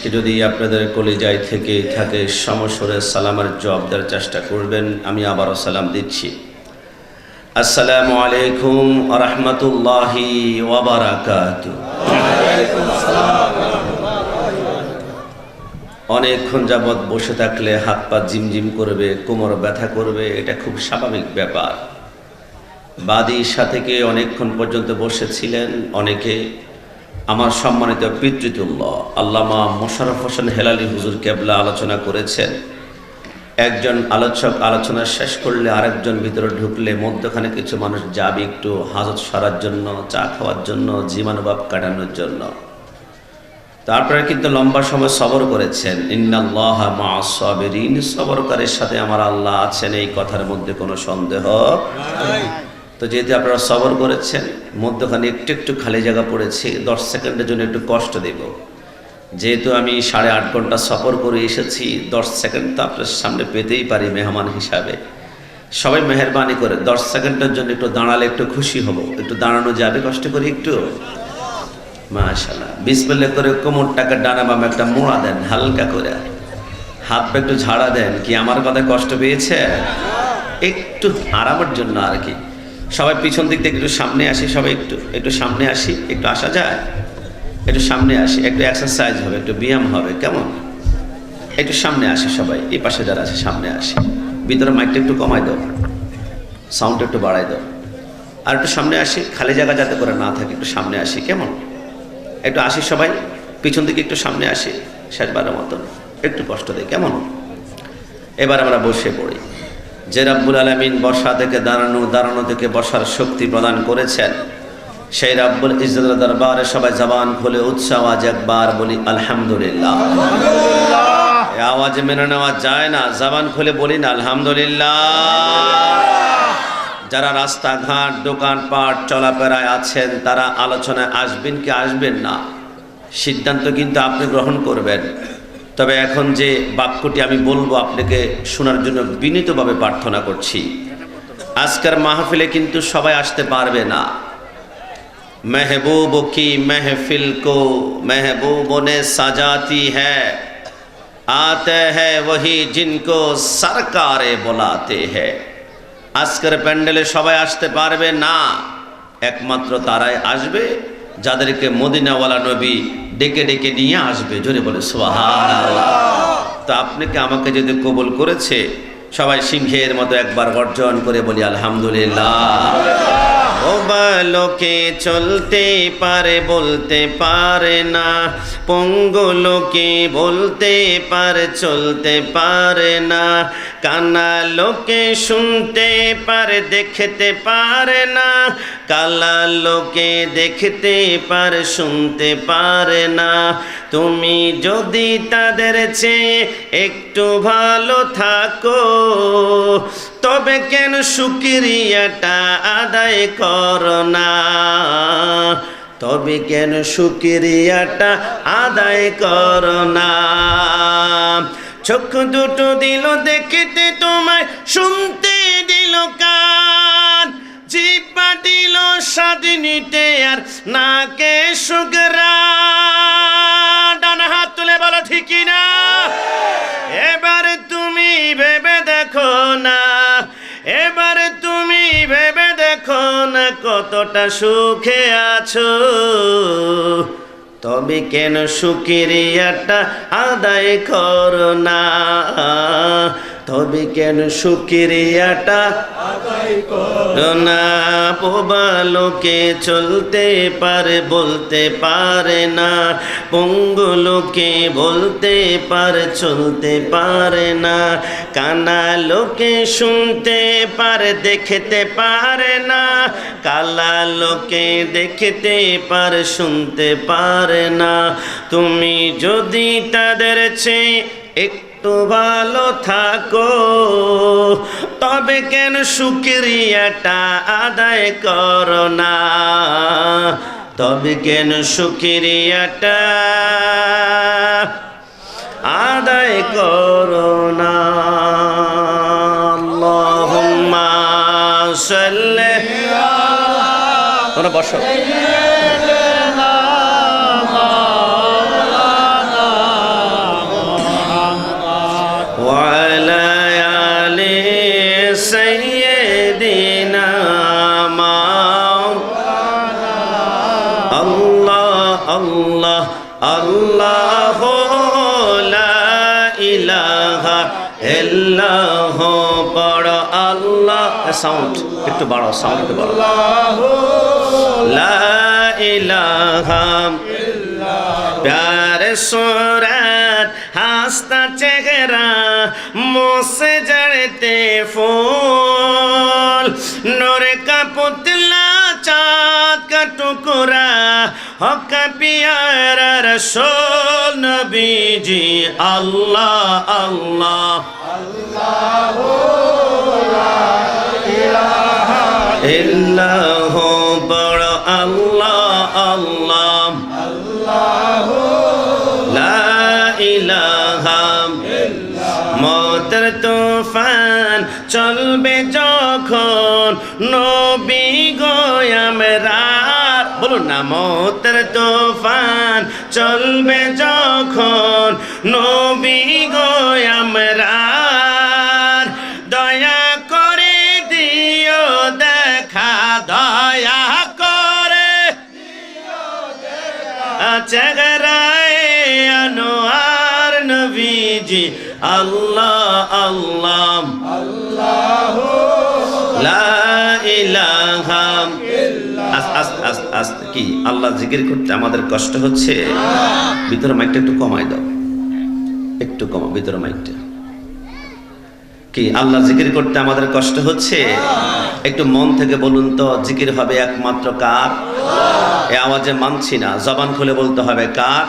ইশক যদি আপনাদের কলিজায় থেকে থাকে সমস্বরে সালামের জবাব দেওয়ার চেষ্টা করবেন। আমি আবারও সালাম দিচ্ছি। আসসালামু আলাইকুম ওয়া রাহমাতুল্লাহি ওয়া বারাকাতুহু। অনেকক্ষণ যাবৎ বসে থাকলে হাত পা জিমজিম করবে, কোমর ব্যথা করবে, এটা খুব স্বাভাবিক ব্যাপার। বাদী সাথে অনেকক্ষণ পর্যন্ত বসেছিলেন অনেকে। আমার সম্মানিত পিতৃতুল্য আল্লামা মোশাররফ হোসেন হেলালি হুজুর কেবলা আলোচনা করেছেন। একজন আলোচক আলোচনা শেষ করলে আরেকজন ভিতরে ঢুকলে মধ্যখানে কিছু মানুষ যাবে একটু হাজত সারার জন্য, চা খাওয়ার জন্য, জীবাণুভাব কাটানোর জন্য। তারপরে কিন্তু লম্বা সময় সবর করেছেন। ইন্নাল্লাহা মা'আস সাবিরিন, সবরকারীর সাথে আমার আল্লাহ আছেন, এই কথার মধ্যে কোনো সন্দেহ নাই। তো যেহেতু আপনারা সবর করেছেন, মধ্যখানে একটু একটু খালি জায়গা পড়েছে, 10 সেকেন্ডের জন্য একটু কষ্ট দেব। যেহেতু আমি 8.5 ঘন্টা সফর করে এসেছি, 10 সেকেন্ড তো আপনার সামনে পেতেই পারি মেহমান হিসাবে। সবাই মেহরবানি করে 10 সেকেন্ডের জন্য একটু দাঁড়ালে একটু খুশি হব। একটু দাঁড়ানো যাবে কষ্ট করে একটু? মাশাআল্লাহ। বিসমিল্লাহ করে কোমরটাকে ডানা বামে একটা মোড়া দেন, হালকা করে হাত পা একটু ঝাড়া দেন। কি আমার কথা কষ্ট পেয়েছে? একটু আরামের জন্য আর কি। সবাই পিছন দিক থেকে একটু সামনে আসি, সবাই একটু সামনে আসি। একটু আসা যায়? একটু সামনে আসি, একটু এক্সারসাইজ হবে, একটু ব্যায়াম হবে, কেমন? একটু সামনে আসি সবাই, এই পাশে যারা আছে সামনে আসি। ভিতরে মাইকটা একটু কমাই দাও, সাউন্ডটা একটু বাড়াই দাও। আর একটু সামনে আসি, খালি জায়গা যাতে করে না থাকে, একটু সামনে আসি, কেমন? একটু আসি সবাই, পিছন দিকে একটু সামনে আসি, শেষবারের মতন একটু কষ্ট দেয়, কেমন? এবার আমরা বসে পড়ি। যে রাব্বুল আলামিন বসা থেকে দাঁড়ানো থেকে বসার শক্তি প্রদান করেছেন, সেই রাব্বুল ইজ্জতের দরবারে সবাই জবান খুলে উৎসাহ আওয়াজে একবার বলি আলহামদুলিল্লাহ। এই আওয়াজ মেনে নেওয়া যায় না, জবান খুলে বলি না আলহামদুলিল্লাহ। যারা রাস্তাঘাট দোকানপাট চলাফেরায় আছেন তারা আলোচনায় আসবেন কি আসবেন না, সিদ্ধান্ত কিন্তু আপনি গ্রহণ করবেন। তবে এখন যে বাক্যটি আমি বলবো আপনাকে শোনার জন্য বিনীতভাবে প্রার্থনা করছি। আজকের মাহফিলে কিন্তু সবাই আসতে পারবে না। महबूब की महफिल को महबूबों ने सजाती है, आते हैं वही जिनको सरकारे बुलाते हैं। আজকের প্যান্ডেলে সবাই আসতে পারবে না, একমাত্র তারাই আসবে যাদেরকে মদিনাওয়ালা নবী ডেকে ডেকে নিয়ে আসবে। জোরে বলে সুবহানাল্লাহ। তো আপনাকে আমাকে যদি কবুল করেছে, সবাই সিংহের মতো একবার গর্জন করে বলি আলহামদুলিল্লাহ। ও বালকে চলতে পারে বলতে পারে না, পঙ্গু লোকে বলতে পারে চলতে পারে না, কানা লোকে শুনতে পারে দেখতে পারে না, কালা লোকে দেখতে পারে শুনতে পারে না। তুমি যদি তাদের চেয়ে একটু ভালো থাকো, তবে কেন শুকরিয়াটা আদায় করো না? তবে কেন শুকরিয়াটা আদায় করো না? চোখ দুটো দিল দেখতে তোমায়, শুনতে দিল কান, জিহ্বা দিল স্বাদ নিতে আর নাকে সুঘ্রাণ। ডান হাত তুলে বলো ঠিক না? এবার তুমি ভেবে দেখো না, এবারে তুমি ভেবে দেখো না কতটা সুখে আছো, তবে কেন শুকরিয়াটা আদায় করো না? তবে কেন শুকরিয়াটা আদায় করো না? বোবা লোকে চলতে পারে বলতে পারে না, পঙ্গু লোকে বলতে পারে চলতে পারে না, কানা লোকে শুনতে পারে দেখতে পারে না, কালা লোকে দেখতে পারে শুনতে পারে না। তুমি যদি তাদের চেয়ে একটু ভালো থাকো, তবে কেন শুকরিয়াটা আদায় করো না? তবে কেন শুকরিয়াটা আদায় করো না? আল্লাহুম্মা সাল্লি তোমরা বসো। আল্লাহ লা ইলাহা ইল্লাল্লাহ পড়ো আল্লাহ সাউন্ড একটু বাড়াও সাউন্ড একটু বাড়াও লা ইলাহা प्यारे सूरत हंसता चेहरा मुँह से जड़ते फूल नूर का पुतला चाँद का टुकड़ा हो का प्यारा रसूल नबी जी अल्लाह अल्लाह अल्लाह ला इलाहा इल्लल्लाह बड़ा अल्लाह अल्लाह মতের তুফান চলবে যখন নবী গো আমরার বলুন না মতের তুফান চলবে যখন নবী গো আমরার দয়া করে দিও দেখা দয়া করে চেহারায় আনোয়ার নবীজি আল্লাহ আল্লাহ আল্লাহ লা ইলাহা আস্তে কি আল্লাহ জিকির করতে আমাদের কষ্ট হচ্ছে ভিতরে মাইকটা একটু কমাই দাও একটু কমাও ভিতরে মাইকটা কি আল্লাহ জিকির করতে আমাদের কষ্ট হচ্ছে একটু মন থেকে বলুন তো জিকির হবে একমাত্র কার এই আওয়াজে মানছি না জবান খুলে বলতে হবে কার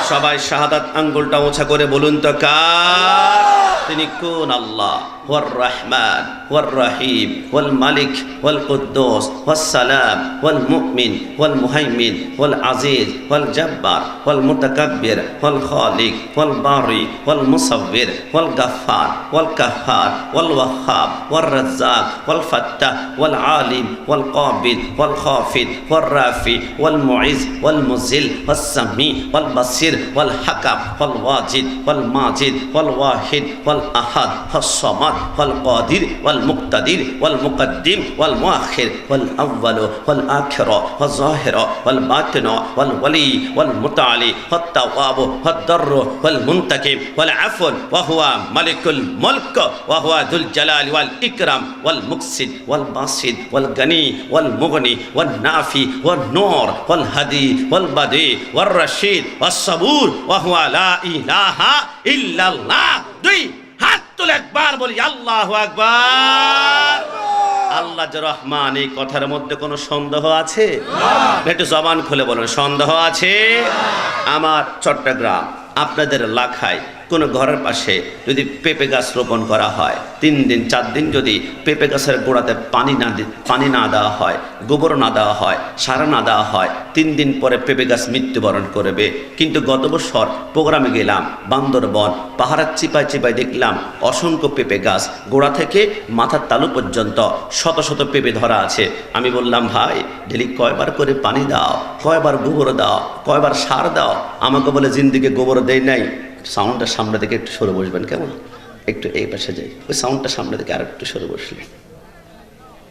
সবাই শাহাদাত আঙ্গুলটা ওছা করে বলুন তো কার তিনি কোন আল্লাহ হুয়ার রহমান হুয়ার রহিম ওয়াল মালিক ওয়াল কুদ্দুস ওয়াস সালাম ওয়াল মুমিন ওয়াল মুহাইমিন ওয়াল আজিজ ওয়াল জব্বার ওয়াল মুতাকাব্বির ওয়াল খালিক ওয়াল বারি ওয়াল মুসাব্বির ওয়াল গাফফার ওয়াল কাহ্হার ওয়াল ওয়াহ্হাব ওয়াল রাজ্জাক ওয়াল ফাত্তাহ ওয়াল আলিম ওয়াল কাবিদ ওয়াল খাফিদ ওয়াল রাফি ওয়াল মুইজ ওয়াল মুজিল ওয়াস সামি ওয়াল বাসির ওয়াল হাকাম ওয়াল ওয়াজিদ ওয়াল মাজিদ ওয়াল ওয়াহিদ ওয়াল আহাদ ওয়াস সামাদ ওয়াল কাদির ওয়াল মুক্তাদির ওয়াল মুকদ্দিম ওয়াল মুআখির ওয়াল আউয়াল ওয়াল আখির ওয়াল যাহির ওয়াল বাতিন ওয়াল ওয়ালি ওয়াল মুতাআলি ওয়াত তাওয়াব ওয়াদ দারর ওয়াল মুনতাকিম ওয়াল আফু ওয়া হুয়া মালিকুল মুলক ওয়া হুয়া যুল জালালি ওয়াল ইকরাম ওয়াল মুকসিদ ওয়াল বাসিদ ওয়াল গনি ওয়াল মুগনি ওয়ান নাফি ওয়ান নূর ওয়াল হাদি ওয়াল বাদি ওয়ার রাশিদ ওয়াস সাবুর ওয়া হুয়া লা ইলাহা ইল্লাল্লাহ দুই হাত তুলে একবার বলি আল্লাহু আকবার আল্লাহ যে রহমান এই কথার মধ্যে কোনো সন্দেহ আছে একটু জবান খুলে বলুন সন্দেহ আছে আমার চট্টগ্রাম আপনাদের লাখায় কোনো ঘরের পাশে যদি পেঁপে গাছ রোপণ করা হয় 3 দিন 4 দিন যদি পেঁপে গাছের গোড়াতে পানি না দেওয়া হয় গোবর না দেওয়া হয় সার না দেওয়া হয় 3 দিন পরে পেঁপে গাছ মৃত্যুবরণ করবে কিন্তু গত বছর প্রোগ্রামে গেলাম বান্দরবন পাহাড়ের চিপায় চিপায় দেখলাম অসংখ্য পেঁপে গাছ গোড়া থেকে মাথার তালু পর্যন্ত শত শত পেঁপে ধরা আছে আমি বললাম ভাই ডেলি কয়বার করে পানি দাও কয়বার গোবর দাও কয়বার সার দাও আমাকে বলে জিন্দিকে গোবর দেয় নাই সাউন্ডটা সামনে থেকে একটু সরে বসবেন কেমন একটু এই পাশে যাই ওই সাউন্ডটা সামনে থেকে আর একটু সরে বসলে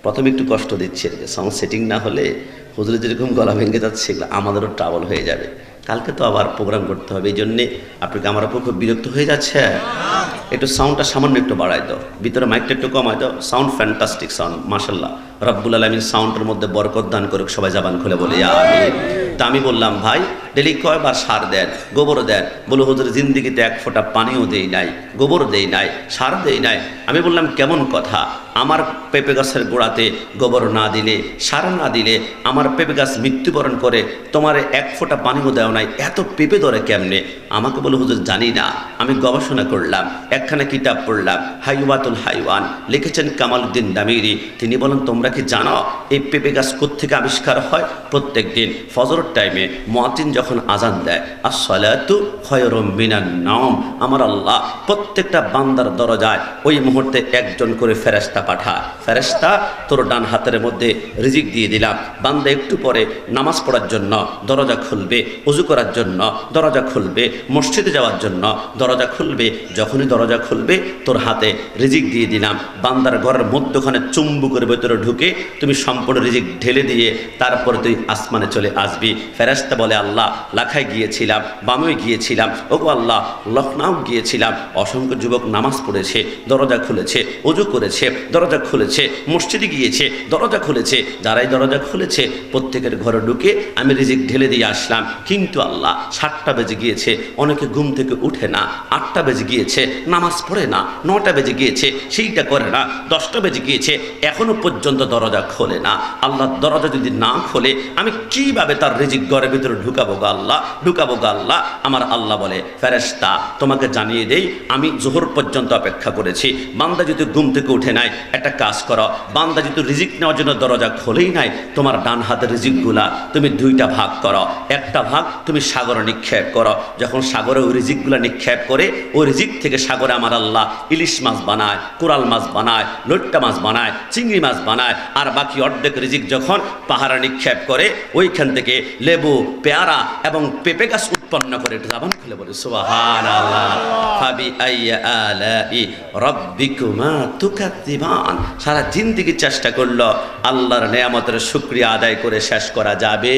প্রথমে একটু কষ্ট দিচ্ছে এদিকে সাউন্ড সেটিং না হলে হুজুরের যেরকম গলা ভেঙে যাচ্ছে এগুলো আমাদেরও ট্রাবল হয়ে যাবে কালকে তো আবার প্রোগ্রাম করতে হবে এই জন্যে আপনাকে আমার উপর খুব বিরক্ত হয়ে যাচ্ছে একটু সাউন্ডটা সামান্য একটু বাড়াই দাও ভিতরে মাইকটা একটু কমাই দাও সাউন্ড ফ্যান্টাস্টিক সাউন্ড মাশাআল্লাহ রব্বুল আলামিন সাউন্ডের মধ্যে বরকত দান করুক সবাই জবান খুলে বলি আমিন তা আমি বললাম ভাই ডেলি কয়বার সার দেন গোবর দেন বলে হুজুর জিন্দিগিতে এক ফোঁটা পানিও দেই নাই গোবর দেই নাই সার দেই নাই আমি বললাম কেমন কথা আমার পেঁপে গাছের গোড়াতে গোবর না দিলে সার না দিলে আমার পেঁপে গাছ মৃত্যুবরণ করে তোমার এক ফোঁটা পানিও দেও নাই এত পেঁপে ধরে কেমনে আমাকে বলে হুজুর জানি না আমি গবেষণা করলাম একখানা কিতাব পড়লাম হাইওয়াতুল হাইওয়ান লিখেছেন কামালউদ্দিন দামিরি তিনি বলেন তোমরা কি জানো এই পেঁপে গাছ কোত্থেকে আবিষ্কার হয় প্রত্যেক দিন ফজরের টাইমে মুয়াজ্জিন যখন আজান দেয় আসসালাতু খায়রুম মিনান নাওম আমার আল্লাহ প্রত্যেকটা বান্দার দরজায় ওই মুহূর্তে একজন করে ফেরেশতা পাঠায় ফেরেশতা তোর ডান হাতের মধ্যে রিজিক দিয়ে দিলাম বান্দা একটু পরে নামাজ পড়ার জন্য দরজা খুলবে ওযু করার জন্য দরজা খুলবে মসজিদে যাওয়ার জন্য দরজা খুলবে যখনই দরজা খুলবে তোর হাতে রিজিক দিয়ে দিলাম বান্দার ঘরের মধ্যখানে চুম্বু করে ভেতরে ঢুকে তুমি সম্পূর্ণ রিজিক ঢেলে দিয়ে তারপরে তুই আসমানে চলে আসবি ফেরেশতা বলে আল্লাহ লাখায় গিয়েছিলাম, বামে গিয়েছিলাম, ওগো আল্লাহ লখনউ গিয়েছিলাম, অসংখ্য যুবক নামাজ পড়েছে, দরজা খুলেছে, ওযু করেছে, দরজা খুলেছে, মসজিদে গিয়েছে, দরজা খুলেছে, যারাই দরজা খুলেছে প্রত্যেকের ঘরে ঢুকে আমি রিজিক ঢেলে দিয়ে আসলাম। কিন্তু আল্লাহ 7টা বেজে গিয়েছে, অনেকে ঘুম থেকে উঠে না, 8টা বেজে গিয়েছে নামাজ পড়ে না, 9টা বেজে গিয়েছে সেইটা করে না, 10টা বেজে গিয়েছে এখনো পর্যন্ত দরজা খোলে না। আল্লাহ দরজা যদি না খোলে আমি কিভাবে তার রিজিক ঘরের ভিতরে ঢুকাবো গো আল্লাহ, ঢুকাবো গো আল্লাহ। আমার আল্লাহ বলে ফেরেশতা তোমাকে জানিয়ে দেই আমি জোহর পর্যন্ত অপেক্ষা করেছি, বান্দা যদি ঘুম থেকে উঠে নাই একটা কাজ করো, বান্দা যদি রিজিক নেওয়ার জন্য দরজা খোলেই নাই তোমার ডান হাতের রিজিকগুলা তুমি 2টা ভাগ করো, একটা ভাগ তুমি সাগরে নিক্ষেপ করো। যখন সাগরে ওই রিজিকগুলা নিক্ষেপ করে ওই রিজিক থেকে সাগরে আমার আল্লাহ ইলিশ মাছ বানায়, কোরাল মাছ বানায়, লইট্টা মাছ বানায়, চিংড়ি মাছ বানায়, আর বাকি অর্ধেক রিজিক যখন পাহাড়ে নিক্ষেপ করে ওইখান থেকে লেবু, পেয়ারা এবং পেঁপে গাছ উৎপন্ন করে। একটু জবান খুলে বলি সুবহানাল্লাহ। ফাবি আইয়া আলাই রাব্বিকুমা তুকাদ্দিবান। সারা জিন্দেগি চেষ্টা করলো আল্লাহর নেয়ামতের শুকরিয়া আদায় করে শেষ করা যাবে?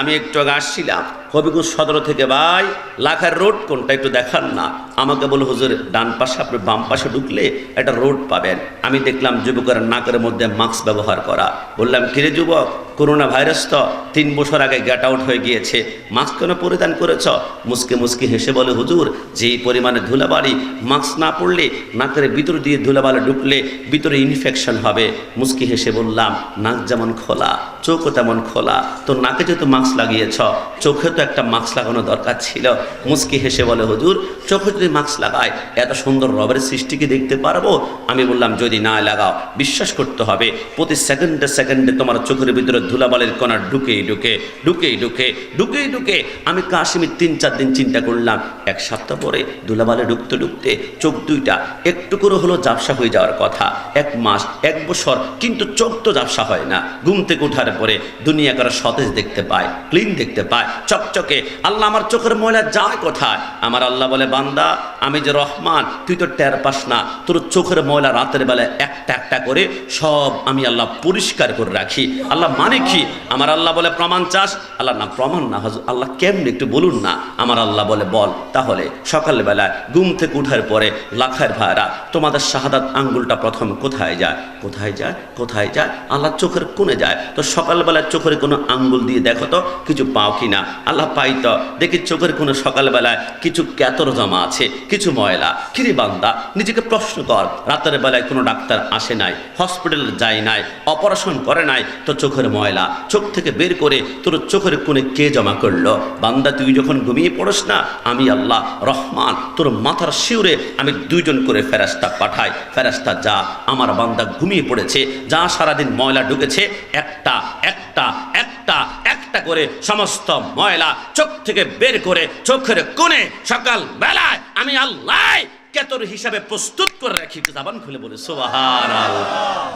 আমি একটু আগে আসছিলাম হবিগঞ্জ সদর থেকে, ভাই লাখার রোড কোনটা একটু দেখান না। আমাকে বলে হুজুর ডান পাশে আপনি বাম পাশে ঢুকলে একটা রোড পাবেন। আমি দেখলাম যুবকের নাকের মধ্যে মাস্ক ব্যবহার করা। বললাম কিরে যুবক, করোনা ভাইরাস তো 3 বছর আগে গেট আউট হয়ে গিয়েছে, মাস্ক কেন পরিধান করেছ? মুসকে মুসকে হেসে বলে হুজুর যেই পরিমাণে ধুলাবালি, মাস্ক না পড়লে নাকের ভিতর দিয়ে ধুলাবালি ঢুকলে ভিতরে ইনফেকশন হবে। মুসকি হেসে বললাম নাক যেমন খোলা চোখও তেমন খোলা, তো নাকে যেহেতু মাস্ক লাগিয়েছ চোখে তো একটা মাস্ক লাগানো দরকার ছিল। মুসকি হেসে বলে হুজুর চোখে যদি মাস্ক লাগায় এত সুন্দর রবের সৃষ্টিকে দেখতে পারবো? আমি বললাম যদি না লাগাও বিশ্বাস করতে হবে প্রতি সেকেন্ডে সেকেন্ডে তোমার চোখের ভিতরে ধুলাবালির কণা ঢুকেই ঢুকে ঢুকেই ঢুকে ঢুকেই ঢুকে। আমি কাশিমি 3-4 দিন চিন্তা করলাম, 1 সপ্তাহ পরে ধুলাবালি ঢুকতে ঢুকতে চোখ 2টা একটু করে হলো ঝাপসা হয়ে যাওয়ার কথা, 1 মাস 1 বছর কিন্তু চোখ তো ঝাপসা হয় না। ঘুম থেকে ওঠার পরে দুনিয়া করে সতেজ দেখতে পায়, ক্লিন দেখতে পায়, চকচকে। আল্লাহ আমার চোখের ময়লা যায় কোথায়? আমার আল্লাহ বলে বান্দা আমি যে রহমান তুই তো টের পাস না, তোর চোখের ময়লা রাতের বেলায় একটা একটা করে সব আমি আল্লাহ পরিষ্কার করে রাখি। আল্লাহ মানে কি? আমার আল্লাহ বলে প্রমাণ চাস? আল্লাহ না প্রমাণ না হুজুর, আল্লাহ কেমনি একটু বলুন না। আমার আল্লাহ বলে বল। তাহলে সকালবেলায় ঘুম থেকে উঠার পরে লাখার ভাইরা তোমাদের শাহাদাত আঙ্গুলটা প্রথম কোথায় যায়? কোথায় যায়? কোথায় যায়? আল্লাহ চোখের কোণে যায়। তো সকালবেলায় চোখের কোনো আঙ্গুল দিয়ে দেখো তো কিছু পাও কিনা? আল্লাহ পাই তো। দেখি চোখের কোনো সকালবেলায় কিছু ক্যাতর জমা আছে, কিছু ময়লা। কিরে বান্দা নিজেকে প্রশ্ন কর, রাতের বেলায় কোনো ডাক্তার আসে নাই, হসপিটালে যায় নাই, অপারেশন করে নাই, তো চোখের ময়লা চোখ থেকে বের করে তোর চোখের কোণে কে জমা করলো? বান্দা তুই যখন ঘুমিয়ে পড়স না আমি আল্লাহ রহমান তোর মাথার শিউরে আমি 2 জন করে ফেরেশতা পাঠাই। ফেরেশতা যা আমার বান্দা ঘুমিয়ে পড়েছে, যা সারাদিন ময়লা ঢুকেছে একটা একটা একটা একটা করে সমস্ত ময়লা চোখ থেকে বের করে চোখের কোণে সকাল বেলায় আমি আল্লাহ কেতর হিসাবে প্রস্তুত করে রাখি। জবান খুলে বলে সুবহানাল্লাহ।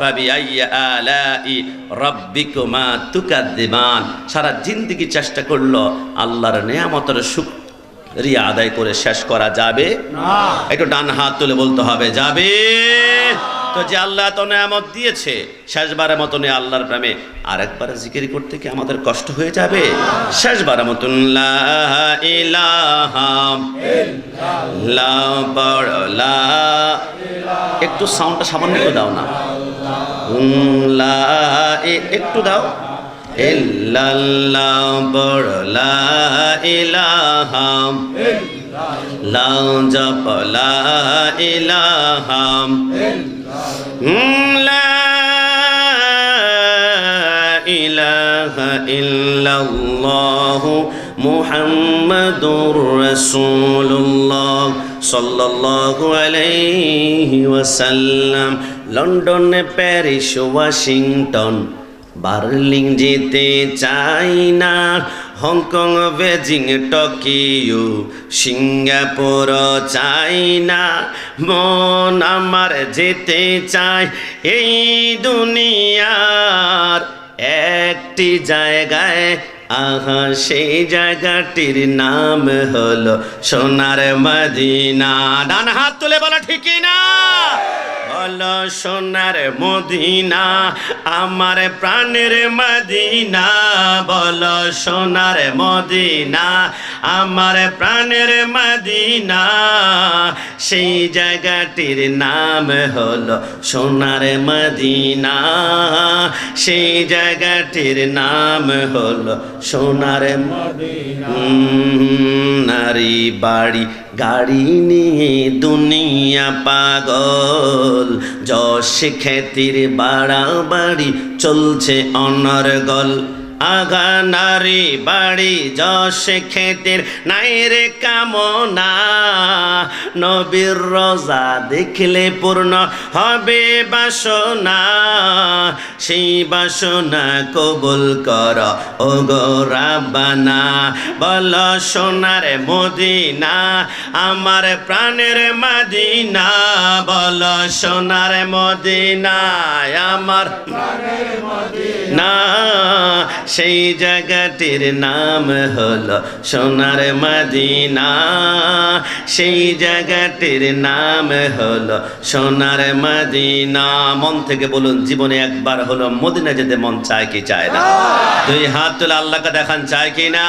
ফাবি আইয়া আলাই রাব্বিকুমা তুকাদ্দিবান। সারা জিন্দেগি চেষ্টা করলো আল্লাহর নেয়ামতের শুকরিয়া আদায় করে শেষ করা যাবে না। একটু ডান হাত তুলে বলতে হবে যাবে। তো যে আল্লাহ তো নেয়ামত দিয়েছে শেষবারের মতন আল্লাহর প্রেমে আরেকবার জিকির করতে কি আমাদের কষ্ট হয়ে যাবে? শেষবারের মতন লা ইলাহা ইল্লাল্লাহ পড়লা। একটু সাউন্ডটা সামান্য একটু দাও না, লা একটু দাও। ইল্লাল্লাহ পড়লা ইলাহা লা জপ লা ইলাহা লা ইলাহা ইল্লাল্লাহ মুহাম্মাদুর রাসূলুল্লাহ সাল্লাল্লাহু আলাইহি ওয়াসাল্লাম। লন্ডন, প্যারিস, ওয়াশিংটন, বার্লিন যেতে চাই না, হংকং, বেজিং, টোকিও, সিঙ্গাপুর চাই না, মন আমার যেতে চায় এই দুনিয়ার একটি জায়গায়। আহা সেই জায়গাটির নাম হলো সোনার মদিনা। ডান হাত তুলে বলো ঠিকই না? বলো সোনার মদিনা আমার প্রাণের মদিনা, বলো সোনার মদিনা আমার প্রাণের মদিনা, সেই জায়গাটির নাম হলো সোনার মদিনা, সেই জায়গাটির নাম হলো সোনার মদিনা। নারী বাড়ি গাড়ি নিয়ে দুনিয়া পাগল, যশ খ্যাতির বাড়াবাড়ি চলছে অনর্গল। আগা নারী বাড়ি যশ খ্যাতির নাই রে কামনা, নবীর রোজা দেখলে পূর্ণ হবে বাসনা, সেই বাসনা কবুল কর ও গো রাব্বানা। বলো সোনার মদিনা আমার প্রাণের মদিনা, বলো সোনার মদিনা আমার প্রাণের মদিনা, সেই জায়গাটির নাম হলো সোনার মদিনা, সেই জায়গাটির নাম হলো সোনার মদিনা। মন থেকে বলুন, জীবনে একবার হলো মদিনা যেতে মন চায় কি চায় না? দুই হাত তুলে আল্লাহকে দেখান, চায় কি না?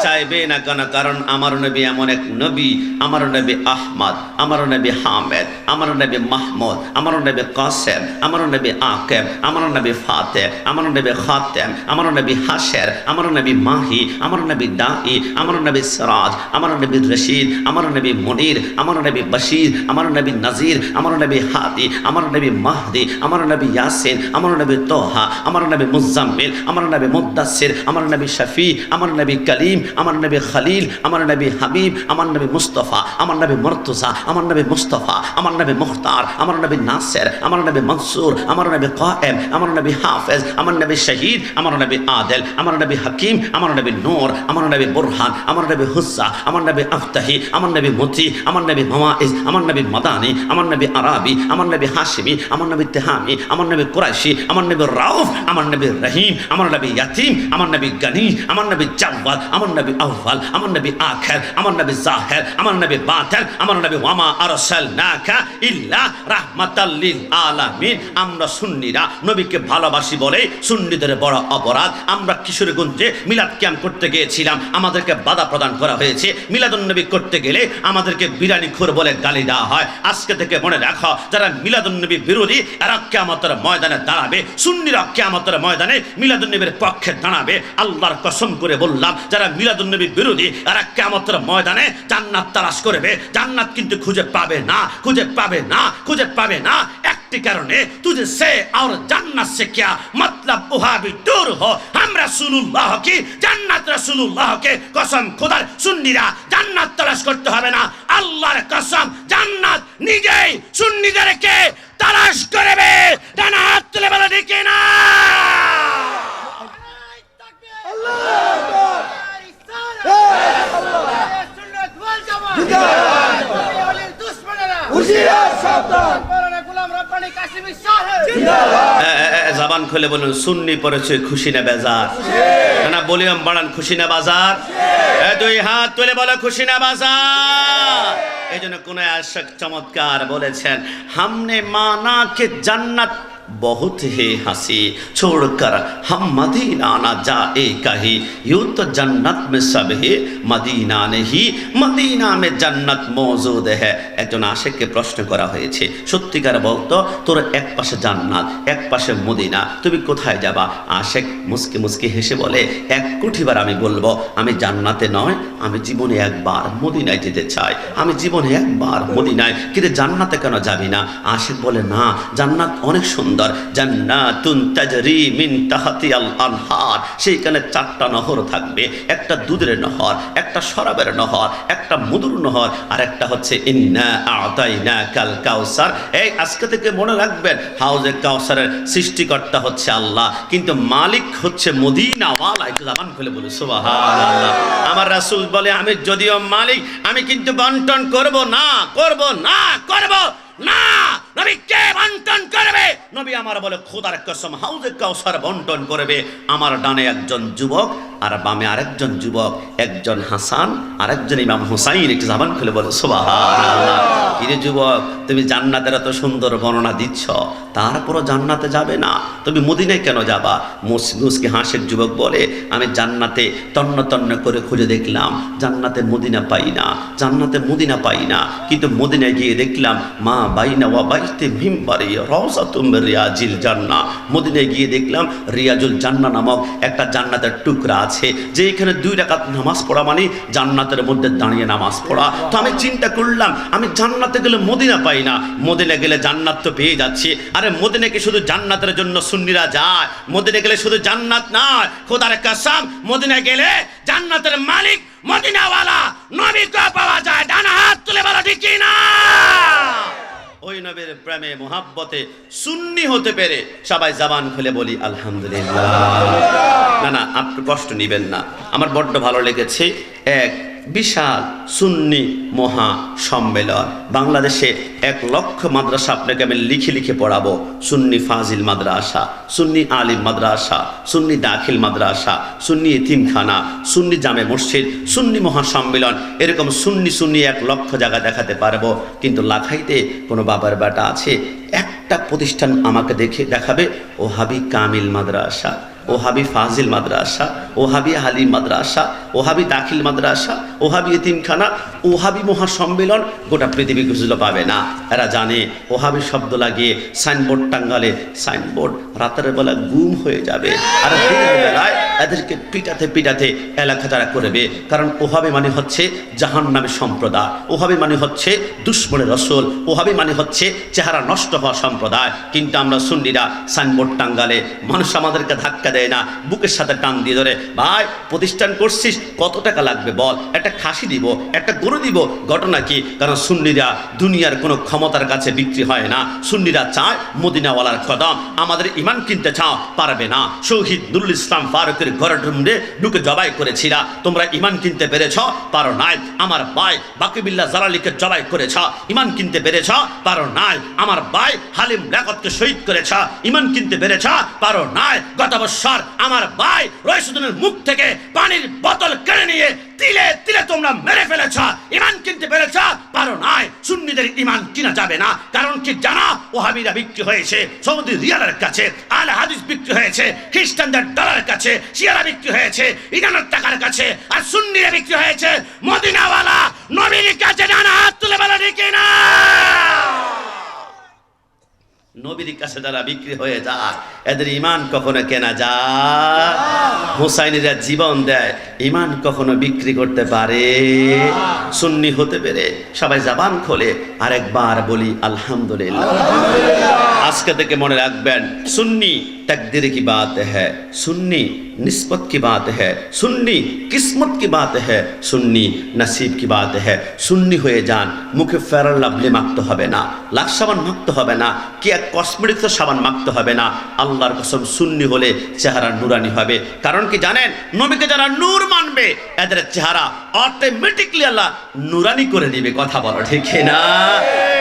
চাইবে না কেন? কারণ আমার নবী এমন এক নবী, আমার নবী আহমদ, আমার নবী হামেদ, আমার নবী মাহমুদ, আমার নবী কাসেম, আমার নবী আকেব, আমার নবী ফাতেহ, আমার নবী খাতেম, আমার নবী হাশের, আমার নবী মাহি, আমার নবী দাই, আমার নবী সিরাজ, আমার নবী রশিদ, আমার নবী মুনির, আমার নবী বশির, আমার নবী নজির, আমার নবী হাদি, আমার নবী মাহদি, আমার নবী ইয়াসিন, আমার নবী তোহা, আমার নবী মুজাম্মিল, আমার নবী মুদ্দাসির, আমার নবী শফি, আমার নবী কলিম, আমার নবী খলিল, আমার নবী হাবিব, আমার নবী মুস্তফা, আমার নবী মুর্তজা, আমার নবী মুস্তফা, আমার নবী মুখতার, আমার নবী নাসির, আমার নবী মনসুর, আমার নবী কায়েম, আমার নবী হাফেজ, আমার নবী শহীদ, আমার নবী আদেল, আমার নবী হাকিম, আমার নবী নূর, আমার নবী বুরহান, আমার নবী হুজ্জা, আমার নবী আফতাহি, আমার নবী মুতি, আমার নবী মাওয়াইজ, আমার নবী মাদানী, আমার নবী আরাবি, আমার নবী হাশিমি, আমার নবী তেহামি, আমার নবী কুরাইশি, আমার নবী রাউফ, আমার নবী রহিম, আমার নবী ইয়াতিম, আমার নবী গনি, আমার নবী জাওয়াদ, আমার নবী আউয়াল, আমার নবী আখির, আমার নবী জাহির, আমার নবী বাতিন, আমার নবী ওয়ামা আরসালনাকা ইল্লা রাহমাতাল লিল আলামিন। আমরা সুন্নিরা নবীকে ভালোবাসি বলে সুন্নিদের বড় অপরাধ। আমরা কিশোরগঞ্জে মিলাদ ক্যাম্প করতে গিয়েছিলাম, আমাদেরকে বাধা প্রদান করা হয়েছে। মিলাদুন নবী করতে গেলে আমাদেরকে বিরানি খোর বলে গালি দেওয়া হয়। আজকে থেকে মনে রাখো, যারা মিলাদুন নবী বিরোধী এরা কিয়ামতের ময়দানে দাঁড়াবে, সুন্নিরা কিয়ামতের ময়দানে মিলাদুন নবীর পক্ষে দাঁড়াবে। আল্লাহর কসম করে বললাম, যারা মিলাদুন নবী বিরোধী এরা কিয়ামতের ময়দানে জান্নাত তালাশ করবে, জান্নাত কিন্তু খুঁজে পাবে না, খুঁজে পাবে না, খুঁজে পাবে না। একটি কারণে, তুঝে সে আর জান্নাত সে क्या मतलब वहां भी दूर हो। हम रसूलुल्लाह की জান্নাত রাসূলুল্লাহকে কসম খোদার সুন্নিরা জান্নাত তালাশ করতে হবে না, আল্লাহর কসম জান্নাত নিজেই সুন্নিদেরকে তালাশ করবে। ডানা হাত তুলে বলে দেখি না জবান খুলে বলুন, সুন্নি পড়েছে খুশি না বেজার? না বলিয়াম বাড়ান, খুশি না বাজার? দুই হাত তুলে বলো, খুশি না বাজার? এই জন্য কোন আশিক চমৎকার বলেছেন, हमने माना कि जन्नत बहुत ही हंसी छोड़कर हम मदीना ना जाए कहीं, यूं तो जन्नत में सब है मदीना नहीं, मदीना में जन्नत मौजूद है। একজন আশিককে প্রশ্ন করা হয়েছে, সত্যিকার বলতো, তোর এক পাশে জান্নাত এক পাশে মদিনা, তুমি কোথায় যাবা? আশিক মুস্কি মুস্কি হেসে বলে, এক কোটিবার আমি বলবো আমি জান্নাতে নয়, আমি জীবনে একবার মদিনায় যেতে চাই, আমি জীবনে একবার মদিনায়। কিন্তু জান্নাতে কেন যাবি না? আশিক বলে, না, জান্নাত অনেক সুন্দর, জান্নাতুন তাজরি মিন তাহতিয়াল আনহার, সেইখানে 4টা নহর থাকবে, একটা দুধের নহর, একটা শরাবের নহর, একটা মধুর নহর, আর একটা হচ্ছে ইন্না আতাইনাকাল কাউসার। এই আজকে থেকে মনে রাখবেন, হাউজে কাউসারের সৃষ্টিকর্তা হচ্ছে আল্লাহ, কিন্তু মালিক হচ্ছে মদিনাওয়ালা। একটু জবান খুলে বলি সুবহানাল্লাহ। আমার রাসূল বলে, আমি যদিও মালিক, আমি কিন্তু বন্টন করব না, করব না, করব না। নবী কে বন্টন করবে? নবী আমার বলে, খোদার কসম, হাউজে কাউসার বন্টন করবে আমার ডানে একজন যুবক আর বামে আরেকজন যুবক, একজন হাসান আরেকজন ইমাম হুসাইন। একটু জবান খুলে বলে সুবহানাল্লাহ। কিরে যুবক, তুমি জান্নাতের এত সুন্দর বর্ণনা দিচ্ছ, তারপরও জান্নাতে যাবে না, তুমি মদিনায় কেন যাবা? মুসকি হাসের যুবক বলে, আমি জান্নাতে তন্ন তন্ন করে খুঁজে দেখলাম, জান্নাতে মদিনা পাই না, জান্নাতে মদিনা পাই না। কিন্তু মদিনায় গিয়ে দেখলাম মা বাইনা ওয়া বাইতে মিম্বারি রাউযাতুম মির রিয়াজিল জান্নাহ। মদিনায় গিয়ে দেখলাম রিয়াজুল জান্নাহ নামক একটা জান্নাতের টুকরা আছে, যে এখানে 2 রাকাত নামাজ পড়া মানে জান্নাতের মধ্যে দাঁড়িয়ে নামাজ পড়া। তো আমি চিন্তা করলাম, আমি জান্নাতে গেলে মদিনা পাই না, মদিনা গেলে জান্নাত তো পেয়ে যাচ্ছি। আরে মদিনা কি শুধু জান্নাতের জন্য সুন্নিরা যায়? মদিনা গেলে শুধু জান্নাত নয়, খোদার কসম, মদিনা গেলে জান্নাতের মালিক মদিনাওয়ালা নবীকে পাওয়া যায়। ডান হাত তুলে বলো ঠিক কি না? ওই নবীর প্রেমে মোহাব্বতে সুন্নি হতে পেরে সবাই জবান খুলে বলি আলহামদুলিল্লাহ। না না, আপনি কষ্ট নেবেন না, আমার বড্ড ভালো লেগেছে। এক বিশাল সুন্নি মহা সম্মেলন, বাংলাদেশে 1 লক্ষ মাদ্রাসা আপনাকে আমি লিখে লিখে পড়াবো। সুন্নি ফাজিল মাদ্রাসা, সুন্নি আলিম মাদ্রাসা, সুন্নি দাখিল মাদ্রাসা, সুন্নি এতিমখানা, সুন্নি জামে মসজিদ, সুন্নি মহা সম্মেলন, এরকম সুন্নি সুন্নি 1 লক্ষ জায়গা দেখাতে পারবো। কিন্তু লাখাইতে কোনো বাবার বেটা আছে, একটা প্রতিষ্ঠান আমাকে দেখাবে ওহাবি কামিল মাদ্রাসা, ওহাবি ফাজিল মাদ্রাসা, ওহাবি হালিম মাদ্রাসা, ওহাবি দাখিল মাদ্রাসা, ওহাবি এতিমখানা, ওহাবি মহাসম্মেলন, গোটা পৃথিবী খুঁজলে পাবে না। এরা জানে ওহাবি শব্দ লাগিয়ে সাইনবোর্ড টাঙ্গালে সাইনবোর্ড রাতের বেলা গুম হয়ে যাবে, আর দিনের বেলায় এদেরকে পিটাতে পিটাতে এলাকা তারা করবে। কারণ ওহাবি মানে হচ্ছে জাহান্নামী সম্প্রদায়, ওহাবি মানে হচ্ছে দুশ্মনের রসুল, ওহাবি মানে হচ্ছে চেহারা নষ্ট হওয়া সম্প্রদায়। কিন্তু আমরা সুন্নিরা সাইনবোর্ড টাঙ্গালে মানুষ আমাদেরকে ধাক্কা দেয় না, বুকের সাথে টান দিয়ে ধরে, ভাই প্রতিষ্ঠান করছিস, কত টাকা লাগবে বল, একটা খাসি দিব, একটা গরু দিব। ঘটনা কি? কারণ সুন্নিরা দুনিয়ার কোনো ক্ষমতার কাছে বিক্রি হয় না। সুন্নিরা চায় মদিনাওয়ালার কদম। আমাদের ইমান কিনতে চাও, পারবে না। শহীদ নুরুল ইসলাম ফারুকের ঘরে ঢুকে জবাই করেছিলা, তোমরা ইমান কিনতে পেরেছ? পারো নাই। আমার ভাই বাকিবিল্লাহ জালালিকে জবাই করেছ, ইমান কিনতে পেরেছ? পারো নাই। আমার ভাই হালিম লিয়াকতকে শহীদ করেছ, ইমান কিনতে পেরেছ? পারো নাই। গত বছর আমার ভাই রইসুদ্দিনের মুখ থেকে পানির বোতল কেড়ে নিয়ে তিলে তিলে তোমরা মেরে ফেলেছ, ইমান কিনতে পেরেছ? পারো নাই। সুন্নিদের ইমান কিনা যাবে না। কারণ কি জানা? ওহাবিরা বিক্রি হয়েছে সৌদি রিয়ালের কাছে, আল হাদিস বিক্রি হয়েছে খ্রিস্টানদের ডলারের কাছে, শিয়ারা বিক্রি হয়েছে ইরানের টাকার কাছে, আর সুন্নিরা বিক্রি হয়েছে মদিনাওয়ালা নবীর কাছে। ডান হাত তুলে বলো ঠিক না? নবীর কাছে যারা বিক্রি হয়ে যায়, এদের ইমান কখনো কেনা যায়? হুসাইনিরা জীবন দেয়, ইমান কখনো বিক্রি করতে পারে? সুন্নি হতে পেরে সবাই জবান খোলে আরেকবার বলি আলহামদুলিল্লাহ। আজকে থেকে মনে রাখবেন, সুন্নি तकदीर की बात है, सुन्नी निस्बत की बात है, सुन्नी किस्मत की बात है, सुन्नी नसीब की बात है। सुन्नी हुए जान, मुखे फेरल लाभली माखते হবে না, লাখ সাবান মাখতে হবে না, কি এক কসমেটিক্স সাবান মাখতে হবে না। আল্লাহর কসম, সুন্নি হলে চেহারা নুরানি হবে। কারণ কি জানেন? নবীকে যারা নূর মানবে, এদের চেহারা অটোমেটিকলি আল্লাহ নুরানি করে দিবে। কথা বলো ঠিক না?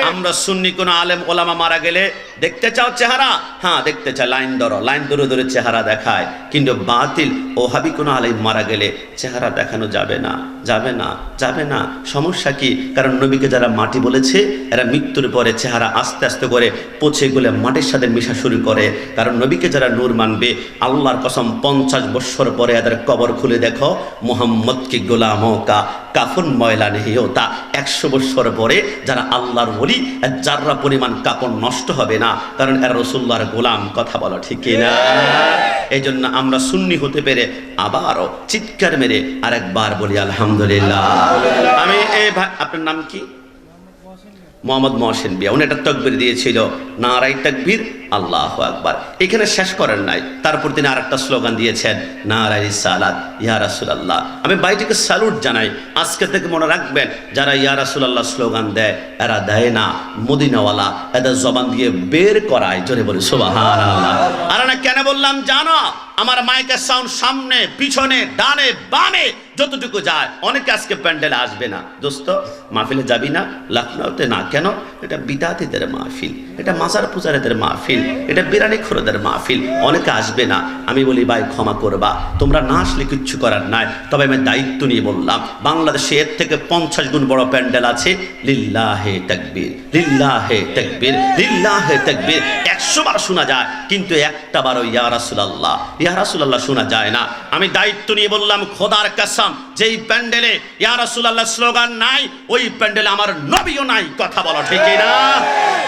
আমরা সুন্নি কোন আলেম ওলামা মারা গেলে দেখতে চাও চেহারা? হ্যাঁ দেখতে চাই, লাইন ধরো, লাইন ধরে ধরে চেহারা দেখায়। কিন্তু বাতিল ওহাবি কোন আলেম মারা গেলে চেহারা দেখানো যাবে না, যাবে না, যাবে না। সমস্যা কি? কারণ নবীকে যারা মাটি বলেছে, এরা মৃত্যুর পরে চেহারা আস্তে আস্তে করে পচে গেলে মাটির সাথে মিশা শুরু করে। কারণ নবীকে যারা নূর মানবে, আল্লাহর কসম 50 বছর পরে এদের কবর খুলে দেখো, মোহাম্মদ কি গোলামো কা কাফন ময়লা নেই হোতা। 100 বছর পরে যারা আল্লাহর ওলি, যাররা পরিমাণ কাপড় নষ্ট হবে না, কারণ এরা রাসূলুল্লাহর গোলাম। কথা বলো ঠিক না? এই জন্য আমরা সুন্নি হতে পেরে আবারও চিৎকার মেরে আরেকবার বলি আলহামদুলিল্লাহ। আমি এই ভাই, আপনার নাম কি? মোহাম্মদ মহসিন বিয়া। উনি একটা তাকবীর দিয়েছিল, নারায়ে তাকবীর আল্লাহু আকবার। এখানে শেষ করেন নাই, তারপর তিনি আরেকটা স্লোগান দিয়েছেন, নারায়ে রিসালাত ইয়া রাসূলুল্লাহ। আমি ভাইটিকে স্যালুট জানাই। আজকে থেকে মনে রাখবেন, যারা ইয়া রাসূলুল্লাহ স্লোগান দেয়, এরা দেয় না মদিনাওয়ালা, এদের জবান দিয়ে বের করায়। জোরে বলি সুবহানাল্লাহ। আর না কেন বললাম জানো? আমার মাইকের সাউন্ড সামনে পিছনে ডানে বামে যতটুকু যায়। অনেকে আজকে প্যান্ডেলে আসবে না, দোস্ত মাহফিলে যাবি না? লখনৌতে না কেন? এটা বিদাতিদের মাহফিল, এটা মাজার পূজারীদের মাহফিল, এটা বিরানি খোরদের মাহফিল, অনেকে আসবে না। আমি বলি ভাই ক্ষমা করবা, তোমরা না আসলে কিচ্ছু করার নাই। তবে আমি দায়িত্ব নিয়ে বললাম, বাংলাদেশে এর থেকে 50 গুণ বড় প্যান্ডেল আছে। লিল্লাহে তাকবীর, লিল্লাহে তাকবীর, লিল্লাহে তাকবীর 100 বার শোনা যায়, কিন্তু একটা বারও ইয়া রাসূলুল্লাহ, ইয়া রাসূলুল্লাহ শোনা যায় না। আমি দায়িত্ব নিয়ে বললাম, খোদার কসম, যেই প্যান্ডেলে ইয়া রাসূলুল্লাহ স্লোগান নাই, ওই প্যান্ডেলে আমার নবীও নাই। কথা বলো ঠিক না?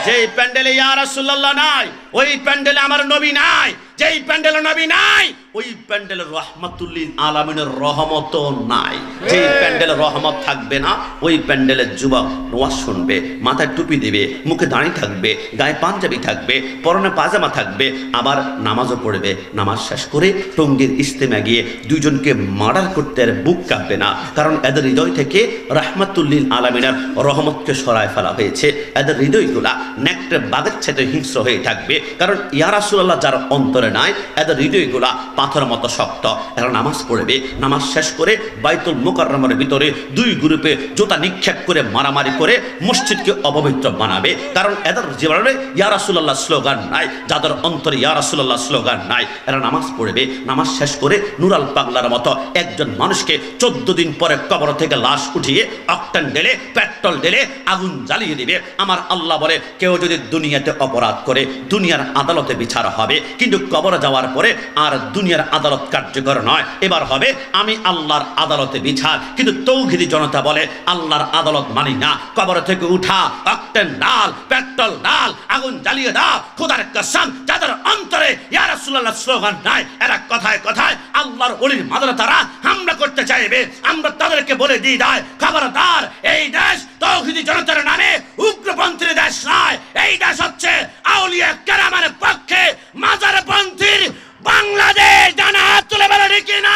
যেই প্যান্ডেলে ইয়া রাসূলুল্লাহ নাই, ওই প্যান্ডেলে আমার নবী নাই। যেই প্যান্ডেলে নবী নাই, ওই প্যান্ডেলে রহমাতুল্লিল আলামিনের রহমত নাই। যেই প্যান্ডেলে রহমত থাকবে না, ওই প্যান্ডেলের যুবক ওয়াজ শুনবে, মাথায় টুপি দেবে, মুখে দাঁড়ি থাকবে, গায়ে পাঞ্জাবি থাকবে, পরনে পাজামা থাকবে, আবার নামাজও পড়বে। নামাজ শেষ করে টঙ্গীর ইজতেমা গিয়ে দুইজনকে মার্ডার করতে আর বুক কাঁপবে না, কারণ এদের হৃদয় থেকে রহমাতুল্লিল আলামিনের রহমতকে সরায় ফেলা হয়েছে। এদের হৃদয়গুলা নেকড়ে বাঘের সাথে হিংস্র হয়ে থাকবে, কারণ ইয়া রাসূলুল্লাহ যার অন্তরে নাই, এদের হৃদয়গুলা পাথরের মতো শক্ত। এরা নামাজ পড়বে, নামাজ শেষ করে বাইতুল মুকাররমের ভিতরে দুই গ্রুপে জুতা নিক্ষেপ করে মারামারি করে মসজিদকে অপবিত্র বানাবে, কারণ এদের জীবনে ইয়া রাসূলুল্লাহ স্লোগান নাই, যাদের অন্তরে ইয়া রাসূলুল্লাহ স্লোগান নাই। এরা নামাজ পড়বে, নামাজ শেষ করে নুরাল পাগলার মতো একজন মানুষকে 14 দিন পরে কবর থেকে লাশ উঠিয়ে অক্টেন ঢেলে, পেট্রোল ঢেলে আগুন জ্বালিয়ে দিবে। আমার আল্লাহ বলে, কেউ যদি দুনিয়াতে অপরাধ করে দুনিয়ার আদালতে বিচার হবে, কিন্তু কবরে যাওয়ার পরে আর দুনিয়ার আদালত কার্যকর নয়, এবার হবে আমি আল্লাহর আদালতে বিচার। কিন্তু তৌহিদি জনতা বলে, আল্লাহর আদালত মানি না, কবর থেকে উঠা, অক্টেন ডাল, পেট্রোল ডাল, আগুন জ্বালিয়ে দাও। খোদার কসম, যাদের অন্তরে ইয়া রাসূলুল্লাহ স্লোগান নাই, এরা কথায় কথায় আল্লাহর ওলির মাদারে তারা হামলা করতে চাইবে। আমরা তাদেরকে বলে দিই, দেয় খবরদার, এই দেশ তৌহিদি জনতার নামে উগ্রপন্থীর দেশ নয়, এই দেশ হচ্ছে আউলিয়া কেরামের পক্ষে মাজারপন্থীর বাংলাদেশ। ডানা হাত তুলে বলে ঠিক না?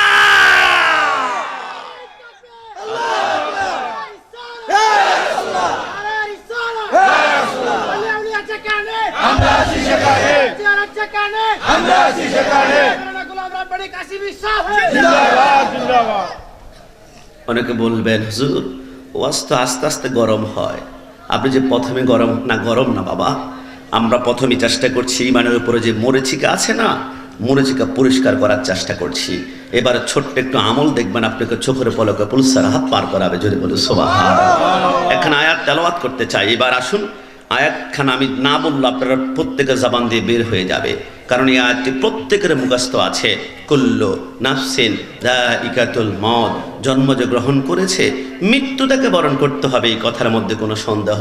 অনেকে বলবেন, হুজুর ওয়াজ তো আস্তে আস্তে গরম হয়, আপনি যে প্রথমে গরম না। গরম না বাবা, আমরা প্রথমে চেষ্টা করছি ইমানের উপরে যে মরিচিকা আছে না, মরিচিকা পরিষ্কার করার চেষ্টা করছি। এবারে ছোট্ট একটু আমল দেখবেন, আপনাকে চোখের পলকে পুলসার হাত পার করাবে। যদি বলি সুবহানাল্লাহ। এখানে আয়াত তেলাওয়াত করতে চাই। এবার আসুন, আয়াতখানা আমি না বললে আপনারা প্রত্যেকের জবান দিয়ে বের হয়ে যাবে, কারণ এই আয়াতটি প্রত্যেকের মুখস্থ আছে। কুল্লু নাফসিন যায়িকাতুল মউত, জন্ম যে গ্রহণ করেছে মৃত্যু তাকে বরণ করতে হবে, এই কথার মধ্যে কোনো সন্দেহ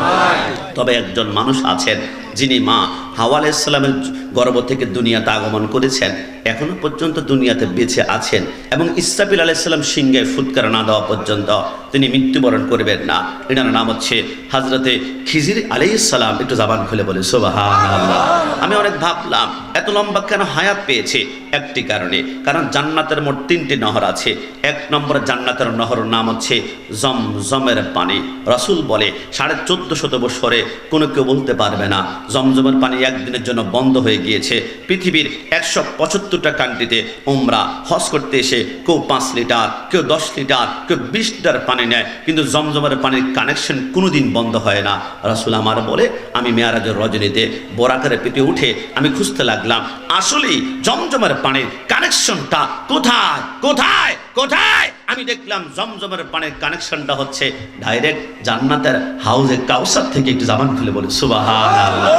নাই। তবে একজন মানুষ আছেন যিনি মা হাওয়া আলাইহিস সালামের গর্ভ থেকে দুনিয়াতে আগমন করেছেন, এখনো পর্যন্ত দুনিয়াতে বেঁচে আছেন, এবং ইসরাফিল আলাইহিস সালাম সিংহে ফুৎকার না দেওয়া পর্যন্ত তিনি মৃত্যুবরণ করবেন না। এটার নাম হচ্ছে হযরতে খিজির আলাইহিস সালাম। একটু জবান খুলে বলে সুবহানাল্লাহ। আমি অনেক ভাবলাম এত লম্বা কেন হায়াত পেয়েছে, একটি কারণে, কারণ জান্নাতের মোট 3টি নহর আছে। 1 নম্বর জান্নাতের নহরের নাম হচ্ছে জমজমের পানি। রাসূল বলে 1450 বছরে কোনো কেউ বলতে পারবে না জমজমের পানি একদিনের জন্য বন্ধ হয়ে গিয়েছে। পৃথিবীর 175টা কান্ট্রিতে উমরা হজ করতে এসে কেউ 5 লিটার, কেউ 10 লিটার, কেউ 20 লিটার পানি নেয়, কিন্তু জমজমের পানির কানেকশন কোনোদিন বন্ধ হয় না। রাসূল আমার বলে, আমি মেয়ারাজের রজনীতে বোরাকারে পেটে উঠে আমি খুঁজতে লাগলাম আসলেই জমজমের পানির কানেকশনটা কোথায় কোথায় কোথায়। আমি দেখলাম জমজমের পানির কানেকশনটা হচ্ছে ডাইরেক্ট জান্নাতের হাউজে কাউসার থেকে। একটু জবান খুলে বলি সুবহানাল্লাহ।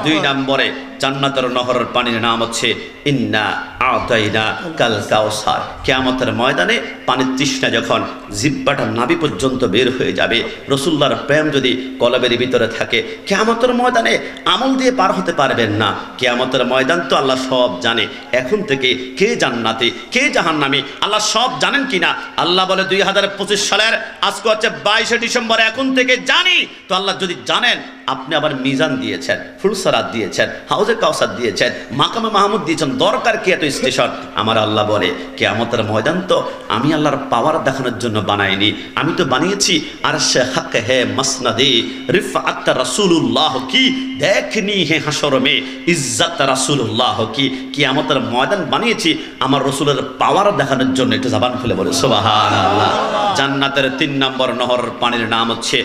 2 নম্বরে জান্নাতের নহরের পানির নাম হচ্ছে ইন্না আতাইনা কাল কাউসার। কিয়ামতের ময়দানে পানির তৃষ্ণা যখন জিহ্বাটা নাভি পর্যন্ত বের হয়ে যাবে, রাসূলুল্লাহর প্রেম যদি কলবের ভিতরে থাকে, কিয়ামতের ময়দানে আমল দিয়ে পার হতে পারবেন না। কিয়ামতের ময়দান তো আল্লাহ সব জানে। এখন থেকে কে জান্নাতি কে জাহান্নামী আল্লাহ সব জানেন কিনা? আল্লাহ বলে 2025 সালের আজকে হচ্ছে 22শে ডিসেম্বর, এখন থেকে জানি। তো আল্লাহ যদি জানেন, আপনি আবার মিজান দিয়েছেন, ফুলসরাত দিয়েছেন, হাউজে কাউসার দিয়েছেন, মাকামে মাহমুদ দিয়েছেন, দরকার কি এত স্টেশন? আমার আল্লাহ বলে, কিয়ামতের ময়দান তো আমি আল্লাহর পাওয়ার দেখানোর জন্য বানাইনি, আমি তো বানিয়েছি আরশে হক হে মসনদে রিফআত রাসূলুল্লাহ কি দেখনি হে হাসর মে ইজ্জত রাসূলুল্লাহ কি। কিয়ামতের ময়দান বানিয়েছি আমার রাসূলের পাওয়ার দেখানোর জন্য। একটু জবান খুলে বলে সুবহান। সুবহানাল্লাহ। জান্নাতের 3 নম্বর নহর পানির নাম হচ্ছে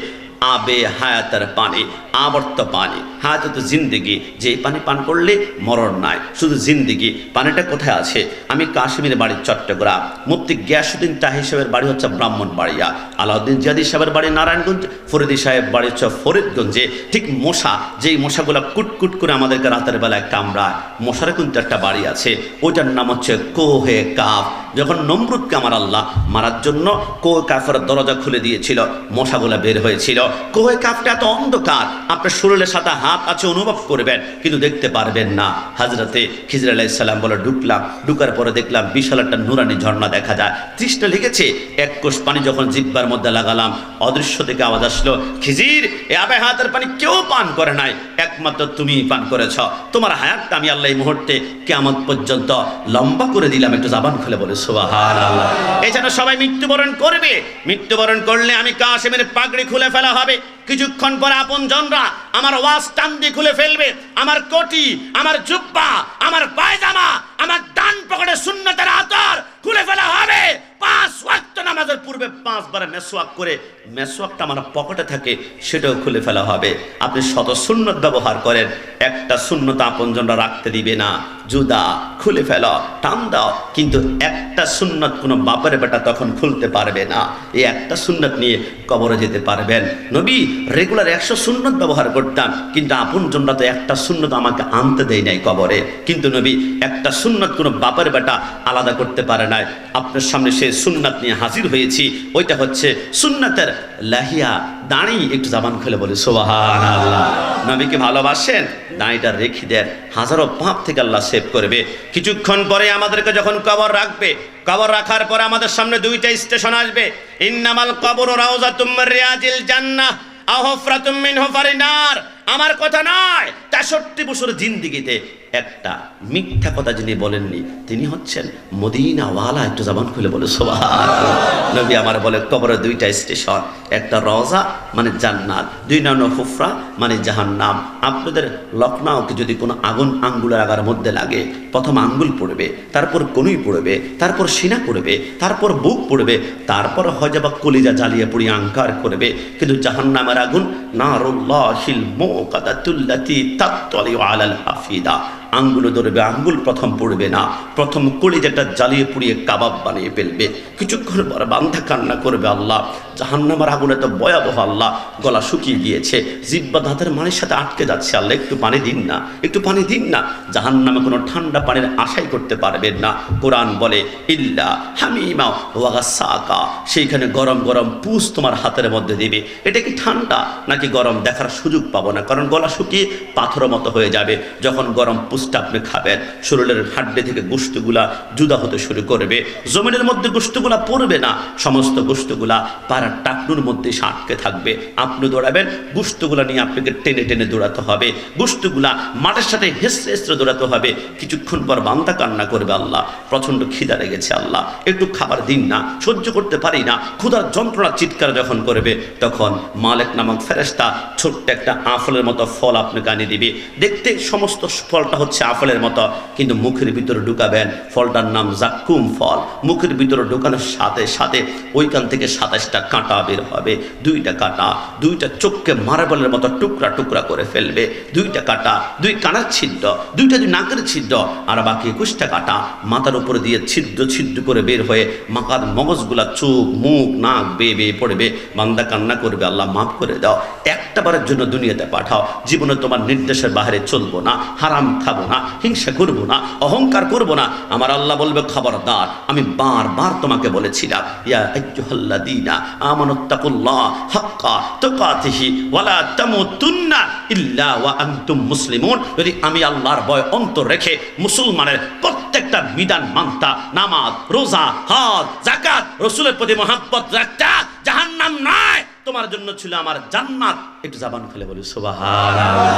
আবে হায়াতের পানি, আবর্ত পানি। হায়াত তো জিন্দিগি, যে পানি পান করলে মরণ নাই, শুধু জিন্দিগি। পানিটা কোথায় আছে? আমি কাশ্মীরের বাড়ি চট্টগ্রাম, মুফতি গিয়াসউদ্দিন তাহি সাহেবের বাড়ি হচ্ছে ব্রাহ্মণবাড়িয়া, আলাউদ্দিন জিয়াদি সাহেবের বাড়ি নারায়ণগঞ্জ, ফরিদি সাহেব বাড়ি হচ্ছে ফরিদগঞ্জে। ঠিক মশা, যেই মশাগুলো কুটকুট করে আমাদেরকে রাতের বেলায় কামড়ায়, মশার কিন্তু একটা বাড়ি আছে, ওইটার নাম হচ্ছে কোহে কাফ। যখন নমরুদকে আমার আল্লাহ মারার জন্য কোহে কাফের দরজা খুলে দিয়েছিল, মশাগুলা বের হয়েছিল। কোহে কাফটা এত অন্ধকার, আপনার শরীরের সাথে হাত আছে অনুভব করবেন কিন্তু দেখতে পারবেন না। হযরতে খিজির আলাইহিস সালাম বলে ঢুকলাম, ঢুকার পরে দেখলাম বিশাল একটা নুরানি ঝর্ণা দেখা যায়, তৃষ্ণা লেগেছে। এক কোষ পানি যখন জিহ্বার মধ্যে লাগালাম, অদৃশ্য থেকে আওয়াজ আসলো, খিজির, এ আবে হায়াতের পানি কেউ পান করে নাই, একমাত্র তুমিই পান করেছ। তোমার হায়াতটা আমি আল্লাহ এই মুহূর্তে কিয়ামত পর্যন্ত লম্বা করে দিলাম। একটু জবান খুলে বলে সুবহানাল্লাহ। এই যেন সবাই মৃত্যুবরণ করবে, মৃত্যুবরণ করলে আমি কাশেমের পাগড়ি খুলে ফেলা হবে। কিছুক্ষণ পরে আপন জনরা আমার ওয়াজ টান দিয়ে খুলে ফেলবে, আমার কোটি, আমার জুব্বা, আমার পায়জামা, আমার ডান পকেটে সুন্নতের আতর খুলে ফেলা হবে। 5 ওয়াক্ত নামাজের পূর্বে 5 বার মেসওয়াক করে, মেসওয়াকটা আমার পকেটে থাকে, সেটাও খুলে ফেলা হবে। আপনি শত সুন্নত ব্যবহার করেন, একটা সুন্নত আপনজনরা রাখতে দিবে না। জুদা খুলে ফেলো, টান দাও, কিন্তু একটা সুন্নত কোনো বাপের বেটা তখন খুলতে পারবে না। এই একটা সুন্নত নিয়ে কবরে যেতে পারবেন। নবী রেগুলার 100 সুন্নত ব্যবহার করতাম, কিন্তু আপনজনরা তো একটা সুন্নত আমাকে আনতে দেয় নাই কবরে। কিন্তু নবী একটা সুন্নত কোনো বাপের বেটা আলাদা করতে পারে নাই। আপনার সামনে সে সুন্নাত নিয়ে হাজির হয়েছি, ওইটা হচ্ছে সুন্নাতের লাহিয়া, দাড়ি। একটু জবান খুলে বলে সুবহানাল্লাহ। নবীকে ভালোবাসেন, দাড়িটা রেখে দেন, হাজারো পাপ থেকে আল্লাহ সেভ করবে। কিছুক্ষণ পরে আমাদেরকে যখন কবর রাখবে, কবর রাখার পরে আমাদের সামনে 2টা স্টেশন আসবে। ইন্নামাল কবরু রাউযাতুম মির রিয়াজিল জান্নাহ আও হুফরাতুম মিন হুফারিন নার। আমার কথা নয়, 63 বছর জিন্দেগিতে একটা মিথ্যা কথা যিনি বলেননি, তিনি হচ্ছেন মদিনাওয়ালা। একটু জবান খুলে বলে সুবহানাল্লাহ। নবী আমার বলে কবরে 2টা স্টেশন, একটা রওজা মানে জান্নাত, 2 নম্বর হুফরা মানে জাহান্নাম। আপনাদের লখনউকে যদি কোনো আগুন আঙ্গুলের আগার মধ্যে লাগে, প্রথম আঙ্গুল পড়বে, তারপর কনুই পড়বে, তারপর সিনা পড়বে, তারপর বুক পড়বে, তারপর হয়তোবা কলিজা জ্বালিয়ে পুড়িয়ে আঙ্কার করবে। কিন্তু জাহান্নামের আগুন নারুল্লাহিল মুকাদাতুল্লাতি তাত্তালিউ আলাল আফিদা, আঙ্গুলে ধরবে, আঙ্গুল প্রথম পড়বে না, প্রথম কলিজাটা জ্বালিয়ে পুড়িয়ে কাবাব বানিয়ে ফেলবে। কিছুক্ষণ পর বান্ধা কান্না করবে, আল্লাহ জাহান্নামের আগুন এত ভয়াবহ, আল্লাহ গলা শুকিয়ে গিয়েছে, জিহ্বা দাঁতের মাড়ির সাথে আটকে যাচ্ছে, আল্লাহ একটু পানি দিন না, একটু পানি দিন না। জাহান্নামে কোনো ঠান্ডা পানির আশাই করতে পারবেন না। কোরআন বলে ইল্লা হামিমা ওয়া গাসাকা, সেইখানে গরম গরম পুষ তোমার হাতের মধ্যে দিবে। এটা কি ঠান্ডা নাকি গরম দেখার সুযোগ পাবো না, কারণ গলা শুকিয়ে পাথরের মতো হয়ে যাবে। যখন গরম পুষটা আপনি খাবেন, শরীরের হাড্ডি থেকে গোশতগুলা জুদা হতে শুরু করবে, জমিনের মধ্যে গোশতগুলা পড়বে না, সমস্ত গোশতগুলা পাড়ার টাকনুর মধ্যে এসে আটকে থাকবে। আপনি দৌড়াবেন, গোশতগুলা নিয়ে আপনাকে টেনে টেনে দৌড়াতে হবে, গোশতগুলা মাঠের সাথে হেসড়ে হেসড়ে দৌড়াতে হবে। কিছুক্ষণ পর বান্দা কান্না করবে, আল্লাহ প্রচন্ড খিদা লেগেছে, আল্লাহ একটু খাবার দিন না, সহ্য করতে পারি না। ক্ষুধার যন্ত্রণা চিৎকার যখন করবে, তখন মালিক নামক ফেরেশতা ছোট্ট একটা আফলের মতো ফল আপনাকে আনিয়ে দিবে। দেখতে সমস্ত ফলটা হচ্ছে আপেলের মতো, কিন্তু মুখের ভিতরে ঢুকাবেন, ফলটার নাম জাক্কুম ফল। মুখের ভিতরে ঢুকানোর সাথে সাথে ওইখান থেকে 27টা কাঁটা বের হবে। 2টা কাঁটা 2টা চোখকে মার্বেলের মতো টুকরা টুকরা করে ফেলবে। 2টা কাঁটা 2 কানের ছিদ্র, 2টা 2 নাকের ছিদ্র, আর বাকি 21টা কাঁটা মাথার উপরে দিয়ে ছিদ্র ছিদ্র করে বের হয়ে মাথার মগজগুলা, চোখ, মুখ, নাক বেয়ে বেয়ে পড়বে। বান্দা কান্না করবে, আল্লাহ মাফ করে দাও, একটা বারের জন্য দুনিয়াতে পাঠাও, জীবনে তোমার নির্দেশের বাইরে চলবো না, হারাম খাবো না, হিংসা করবো না, অহংকার করবো না। আমার আল্লাহ বলবে, খবরদার, আমি বারবার তোমাকে বলেছিলাম, ইয়া আইয়ুহাল্লাযীনা আমানুত্তাকুল্লাহ হাক্কা তুকাতিহি ওয়ালা তামুতুন্না ইল্লা ওয়া আনতুম মুসলিমুন। যদি আমি আল্লাহর ভয় অন্তর রেখে মুসলমানের প্রত্যেকটা বিধান মানতা, নামাজ, রোজা, হজ, যাকাত, রাসূলের প্রতি মহব্বত রাখতা, জাহান্নাম নয়, তোমার জন্য ছিল আমার জান্নাত। একটু জবান খুলে বলি সুবহানাল্লাহ।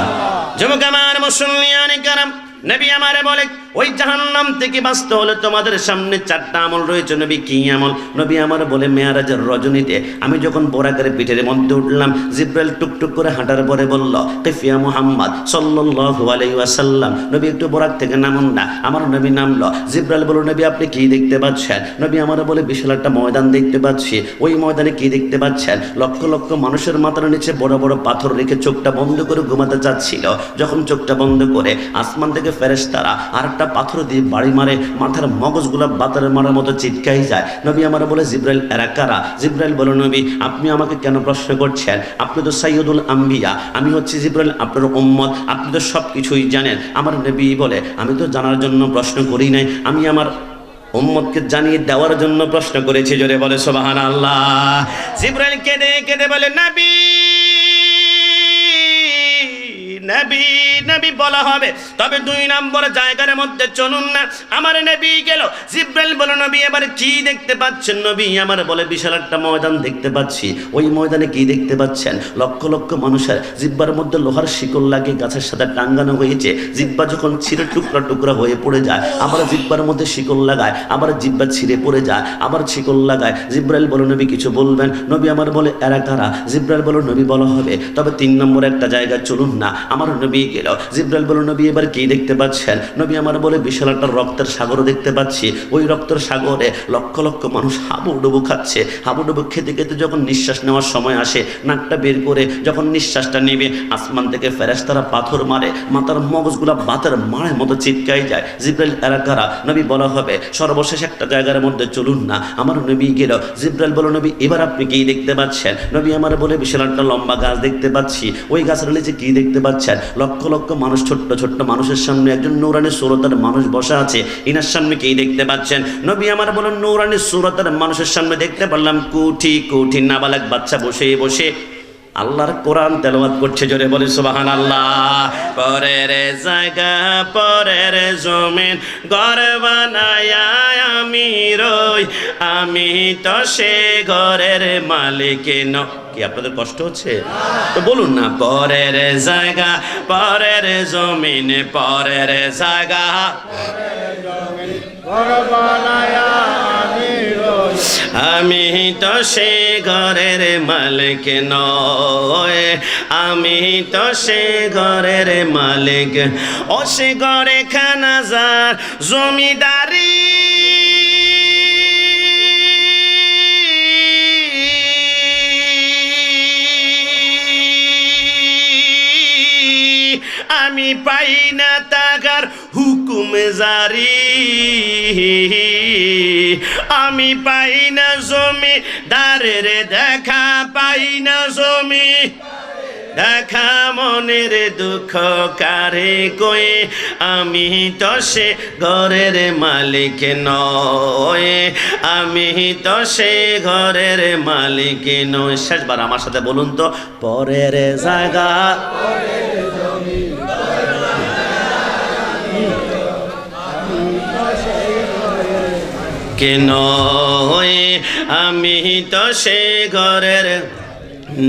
জমকামান মুসল্লিয়ানি কারাম, নবী আমারে বলে ওই জাহান্নাম থেকে বাঁচতে হলে তোমাদের সামনে 4টা আমল রয়েছে। নবী কি আমল? নবী আমার বলে মেয়ারাজের রজনীতে আমি যখন বোরাকের পিঠের মধ্যে উঠলাম, জিব্রাইল টুকটুক করে হাঁটার পরে বলল, কিফিয়া মুহাম্মদ সাল্লাল্লাহু আলাইহি ওয়াসাল্লাম, নবী একটু বোরাক থেকে নামুন না। আমার নবী নামলো। জিব্রাইল বলল, নবী আপনি কি দেখতে পাচ্ছেন? নবী আমার বলে বিশাল একটা ময়দান দেখতে পাচ্ছি। ওই ময়দানে কি দেখতে পাচ্ছেন? লক্ষ লক্ষ মানুষের মাথার নিচে বড় বড় পাথর রেখে চোখটা বন্ধ করে ঘুমাতে চাচ্ছিল। যখন চোখটা বন্ধ করে আসমান থেকে ফেরেশতারা আর একটা পাথর দিয়ে বাড়ি মারে, মাথার মগজগুলা বাতারে মারার মতো চিৎকাই যায়। নবী আমার বলে, জিব্রাইল এরা কারা? জিব্রাইল বলো, নবী আপনি আমাকে কেন প্রশ্ন করছেন? আপনি তো সাইয়্যিদুল আম্বিয়া, আমি হচ্ছি জিব্রাইল আপনার উম্মত, আপনি তো সব কিছুই জানেন। আমার নবী বলে, আমি তো জানার জন্য প্রশ্ন করি নাই, আমি আমার উম্মতকে জানিয়ে দেওয়ার জন্য প্রশ্ন করেছি। জোরে বলে সুবহানাল্লাহ। জিব্রাইল কেঁদে কেঁদে বলে, নবী নবী নবী বলা হবে, তবে 2 নম্বর জায়গার মধ্যে চলুন না। আমার নবী গেল। জিব্রাইল বলে, নবী এবার কি দেখতে পাচ্ছেন? নবী আমার বলে, বিশাল একটা ময়দান দেখতে পাচ্ছি। ওই ময়দানে কি দেখতে পাচ্ছেন? লক্ষ লক্ষ মানুষের জিব্বার মধ্যে লোহার শিকল লাগিয়ে গাছের সাথে টাঙ্গানো হয়েছে। জিব্বা যখন ছিঁড়ে টুকরা টুকরা হয়ে পড়ে যায়, আবার জিব্বার মধ্যে শিকল লাগায়, আবার জিব্বা ছিঁড়ে পড়ে যায়, আবার শিকল লাগায়। জিব্রাইল বলে, নবী কিছু বলবেন? নবী আমার বলে, এরা কারা? জিব্রাইল বলে, নবী বলা হবে, তবে 3 নম্বর একটা জায়গায় চলুন না। আমার নবী গেল। জিব্রাইল বলল, নবী এবার কি দেখতে পাচ্ছেন? নবী আমার বলে, বিশাল একটা রক্তের সাগর দেখতে পাচ্ছি। ওই রক্তের সাগরে লক্ষ লক্ষ মানুষ হাবুডুবু খাচ্ছে। হাবুডুবু খেতে খেতে যখন নিঃশ্বাস নেওয়ার সময় আসে, নাকটা বের করে যখন নিঃশ্বাসটা নেবে, আসমান থেকে ফেরেশতারা পাথর মারে, মাথার মগজগুলা বাতের মারের মতো চিৎকাই যায়। জিব্রাইল এরা কারা? নবী বলা হবে, সর্বশেষ একটা জায়গার মধ্যে চলুন না। আমার নবী গেল। জিব্রাইল বলল, নবী এবার আপনি কি দেখতে পাচ্ছেন? নবী আমার বলে, বিশাল একটা লম্বা গাছ দেখতে পাচ্ছি। ওই গাছের নিচে কি দেখতে পাচ্ছেন? লক্ষ লক্ষ মানুষ, ছোট্ট ছোট্ট মানুষের সামনে একজন নূরানি সুরতের মানুষ বসা আছে। ইনার সামনে কি দেখতে পাচ্ছেন? নবী আমার বলেন, নূরানি সুরতের মানুষের সামনে দেখতে পারলাম কোটি কোটি নাবালক বাচ্চা বসে বসে আল্লাহর কোরআন তেলাওয়াত করছে। জোরে বলে সুবহানাল্লাহ। পরের জায়গা পরের জমিন ঘর বানায়া আমি রই, আমি তো সে ঘরের মালিক ন। কি আপনাদের কষ্ট হচ্ছে? তো বলুন না, পরের জায়গা পরের জমিন, পরের জায়গা আমি তো সে ঘরের মালিক নয়, আমি তো সে ঘরের মালিক। ও সে ঘরে খানাজার জমিদারি, আমি পাই না তাগার হুকুম জারি, আমি পাই না জমি দারের দেখা, পাই না জমি দেখা, মনের দুঃখ কারে কই, আমি তো সে ঘরের মালিক নয়, আমি তো সে ঘরের মালিক নয়। শেষবার আমার সাথে বলুন তো, পরের জায়গা কেন, আমি তো সে ঘরের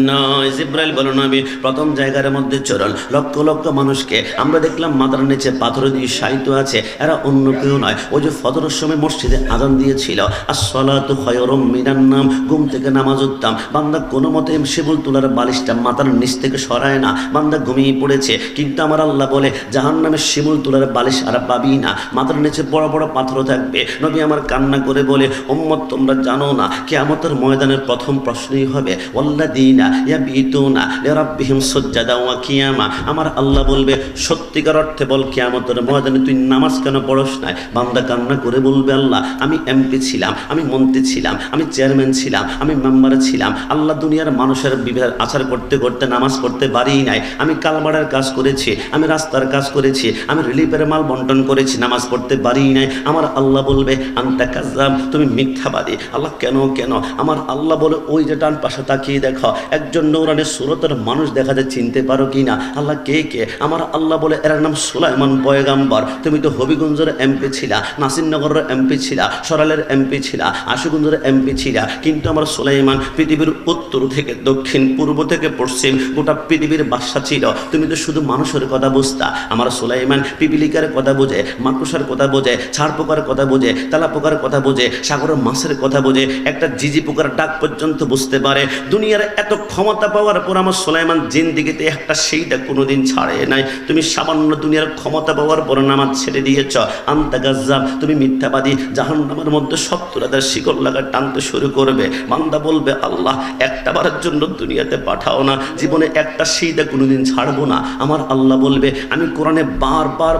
নয়। জিব্রাইল বলো, নবী প্রথম জায়গার মধ্যে চলল। লক্ষ লক্ষ মানুষকে আমরা দেখলাম মাথার নিচে পাথর দিয়ে শায়িত আছে। এরা অন্য কেউ নয়, ওই যে ফজরের সময় মসজিদে আজান দিয়েছিল, আসসালাতু খায়রুম মিনান নাওম, ঘুম থেকে নামাজ উঠতাম। বান্দা কোনো মতে শিবুল তুলার বালিশটা মাথার নিচ থেকে সরায় না, বান্দা ঘুমিয়ে পড়েছে। কিন্তু আমার আল্লাহ বলে, জাহান্নামের শিবুল তুলার বালিশ আর পাবি না, মাথার নিচে বড় বড় পাথর থাকবে। নবী আমার কান্না করে বলে, উম্মত তোমরা জানো না কিয়ামতের ময়দানের প্রথম প্রশ্নই হবে ওয়াল্লাযীনা ইয়াবিতুনা লিরাব্বিহিম সুজদান ওয়া কিয়ামা। আমার আল্লাহ বলবে, সত্যিকার অর্থে বল, কিয়ামতের ময়দানে তুই নামাজ কেন পড়স না? বান্দা কান্না করে বলবে, আল্লাহ আমি এমপি ছিলাম, আমি মন্ত্রী ছিলাম, আমি চেয়ারম্যান ছিলাম, আমি মেম্বার ছিলাম। আল্লাহ দুনিয়ার মানুষের বিভেদ আচার করতে করতে নামাজ পড়তে পারি নাই। আমি কালবাড়ার কাজ করেছি, আমি রাস্তার কাজ করেছি, আমি রিলিফের মাল বন্টন করেছি, নামাজ পড়তে পারি নাই। আমার আল্লাহ বলবে, আনতা কাযযাব, তুমি মিথ্যাবাদী। আল্লাহ কেন কেন? আমার আল্লাহ বলে, ওই যে ডান পাশে তাকিয়ে দেখো, একজন নূরানি সুরতের মানুষ দেখা যায়, চিনতে পারো কি না? আল্লাহ কে কে? আমার আল্লাহ বলে এর নাম সুলাইমান পয়গাম্বর। তুমি তো হবিগঞ্জের এমপি ছিলা, নাসিরনগরের এমপি ছিলা, সরালের এমপি ছিলা, আশুগঞ্জের এমপি ছিলা, কিন্তু আমার সুলাইমান পৃথিবীর উত্তর থেকে দক্ষিণ, পূর্ব থেকে পশ্চিম গোটা পৃথিবীর বাদশা ছিল। তুমি তো শুধু মানুষের কথা বুঝতা। আমার সুলাইমান পিপিলিকার কথা বোঝে, মাকড়সার কথা বোঝে, ছাড় পোকার কথা বোঝে, তেলা পোকার কথা বোঝে, সাগরের মাছের কথা বোঝে, একটা জিজি পোকার ডাক পর্যন্ত বুঝতে পারে। দুনিয়ার এত ক্ষমতা পাওয়ার পর আমার সুলাইমান জিন্দেগিতে একটা সেইটা কোনোদিন ছাড়ে নাই। তুমি সামান্য দুনিয়ার ক্ষমতা পাওয়ার পর নামাজ ছেড়ে দিয়েছ। আন্তা গাজ্জাব, তুমি মিথ্যাবাদী। জাহান্নামের মধ্যে 70,000 শিকল লাগা টানতে শুরু করবে। বান্দা বলবে, আল্লাহ একটা বারের জন্য দুনিয়াতে পাঠাও না, জীবনে একটা সেইটা কোনোদিন ছাড়বো না। আমার আল্লাহ বলবে, আমি কোরআনে বারবার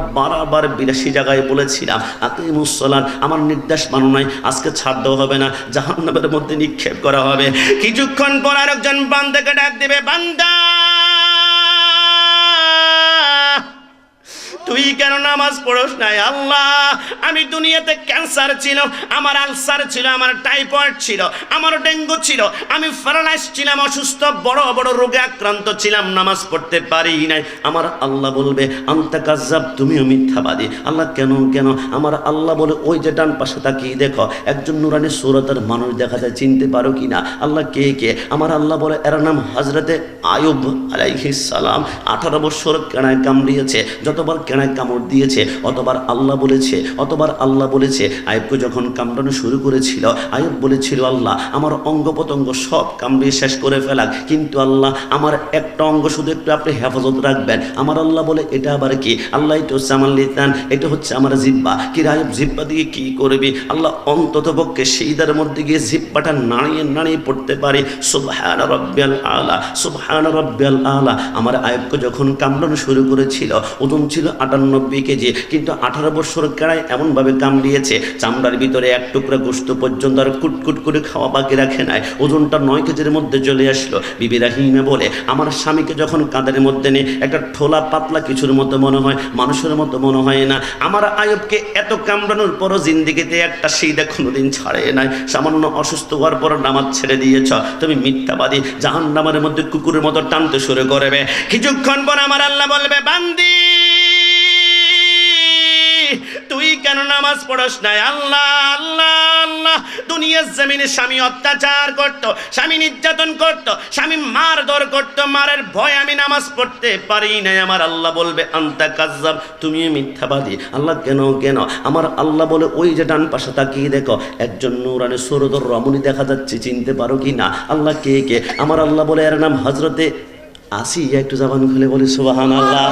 82 জায়গায় বলেছিলাম আকিমুস সালাত, আমার নির্দেশ মানো নাই, আজকে ছাড় দেওয়া হবে না, জাহান্নামের মধ্যে নিক্ষেপ করা হবে। কিছুক্ষণ পর আরেকজন বান্দাকে ডাক দিবে, বান্দা তুই কেন নামাজ পড়স নাই? আল্লাহ, আমি দুনিয়াতে ক্যান্সার ছিল, আমার আলসার ছিল, আমার টাইফয়েড ছিল, আমার ডেঙ্গু ছিল, আমি প্যারালাইজ ছিলাম, অসুস্থ, বড় বড় রোগে আক্রান্ত ছিলাম, নামাজ পড়তে পারি নাই। আমার আল্লাহ বলবে, আনতা কাজ্জাব, তুমিও মিথ্যাবাদী। আল্লাহ কেন কেন? আমার আল্লাহ বলে, ওই যে ডান পাশে তাকিয়ে দেখো, একজন নুরানি সুরতের মানুষ দেখা যায়, চিনতে পারো কি না? আল্লাহ কে কে? আমার আল্লাহ বলে, এর নাম হযরতে আয়ুব আলাইহিস সালাম। 18 বছর কেনায় কামড়িয়েছে, যতবার কেনায় কামড় দিয়েছে অতবার আল্লাহ বলেছে আয়ুবকে যখন কামড়ানো শুরু করেছিল, আয়ুব বলেছিল, আল্লাহ আমার অঙ্গ প্রত্যঙ্গ সব কামড়িয়ে শেষ করে ফেলাক, কিন্তু আল্লাহ আমার একটা অঙ্গ শুধু একটু আপনি হেফাজত রাখবেন। আমার আল্লাহ বলে, এটা আবার কি? আল্লাহ, এটা হচ্ছে আমার লিসান, এটা হচ্ছে আমার জিহ্বা। কি আয়ুব, জিহ্বা দিয়ে কি করবি? আল্লাহ অন্তত পক্ষে সিজদার মধ্যে গিয়ে জিহ্বাটা নাড়িয়ে পড়তে পারি, সুবহান রাব্বিয়াল আলা, সুবহান রাব্বিয়াল আলা। আমার আয়ুবকে যখন কামড়ানো শুরু করেছিল, ওজন ছিল 98 কেজি, কিন্তু 18 বছর কেড়ায় এমনভাবে কামড়িয়েছে, চামড়ার ভিতরে এক টুকরা গোশত পর্যন্ত আর কুটকুট করে খাওয়া বাকি রাখে নাই। ওজনটা 9 কেজির মধ্যে চলে আসলো। বিবি রাহিমা বলে, আমার স্বামীকে যখন কাঁধের মধ্যে নিয়ে একটা ঠোলা পাতলা কিছুর মতো মনে হয়, মানুষের মতো মনে হয় না। আমার আয়ুবকে এত কামড়ানোর পরও জিন্দেগিতে একটা সিজদা কোনোদিন ছাড়ে নাই। সামান্য অসুস্থ হওয়ার পর নামাজ ছেড়ে দিয়েছ, তুমি মিথ্যাবাদী। জাহান্নামের মধ্যে কুকুরের মতো টানতে শুরু করবে। কিছুক্ষণ পর আমার আল্লাহ বলবে, বান্দি তুই কেন নামাজ পড়স নাই? আল্লাহ আল্লাহ আল্লাহ, দুনিয়ার জমিনে স্বামী অত্যাচার করত, স্বামী নির্যাতন করত, স্বামী মারধর করত, মারের ভয় আমি নামাজ পড়তে পারি নাই। আমার আল্লাহ বলবে, আনতা কাজ্জাব, তুমি মিথ্যাবাদী। আল্লাহ কেন কেন? আমার আল্লাহ বলে, ওই যে ডান পাশে তাকিয়ে দেখো, একজন নূরানি সুরতর রমণী দেখা যাচ্ছে, চিনতে পারো কি না? আল্লাহ কে কে? আমার আল্লাহ বলে, এর নাম হযরতে আসিয়া। একটু জবান খুলে বলি সুবহানাল্লাহ।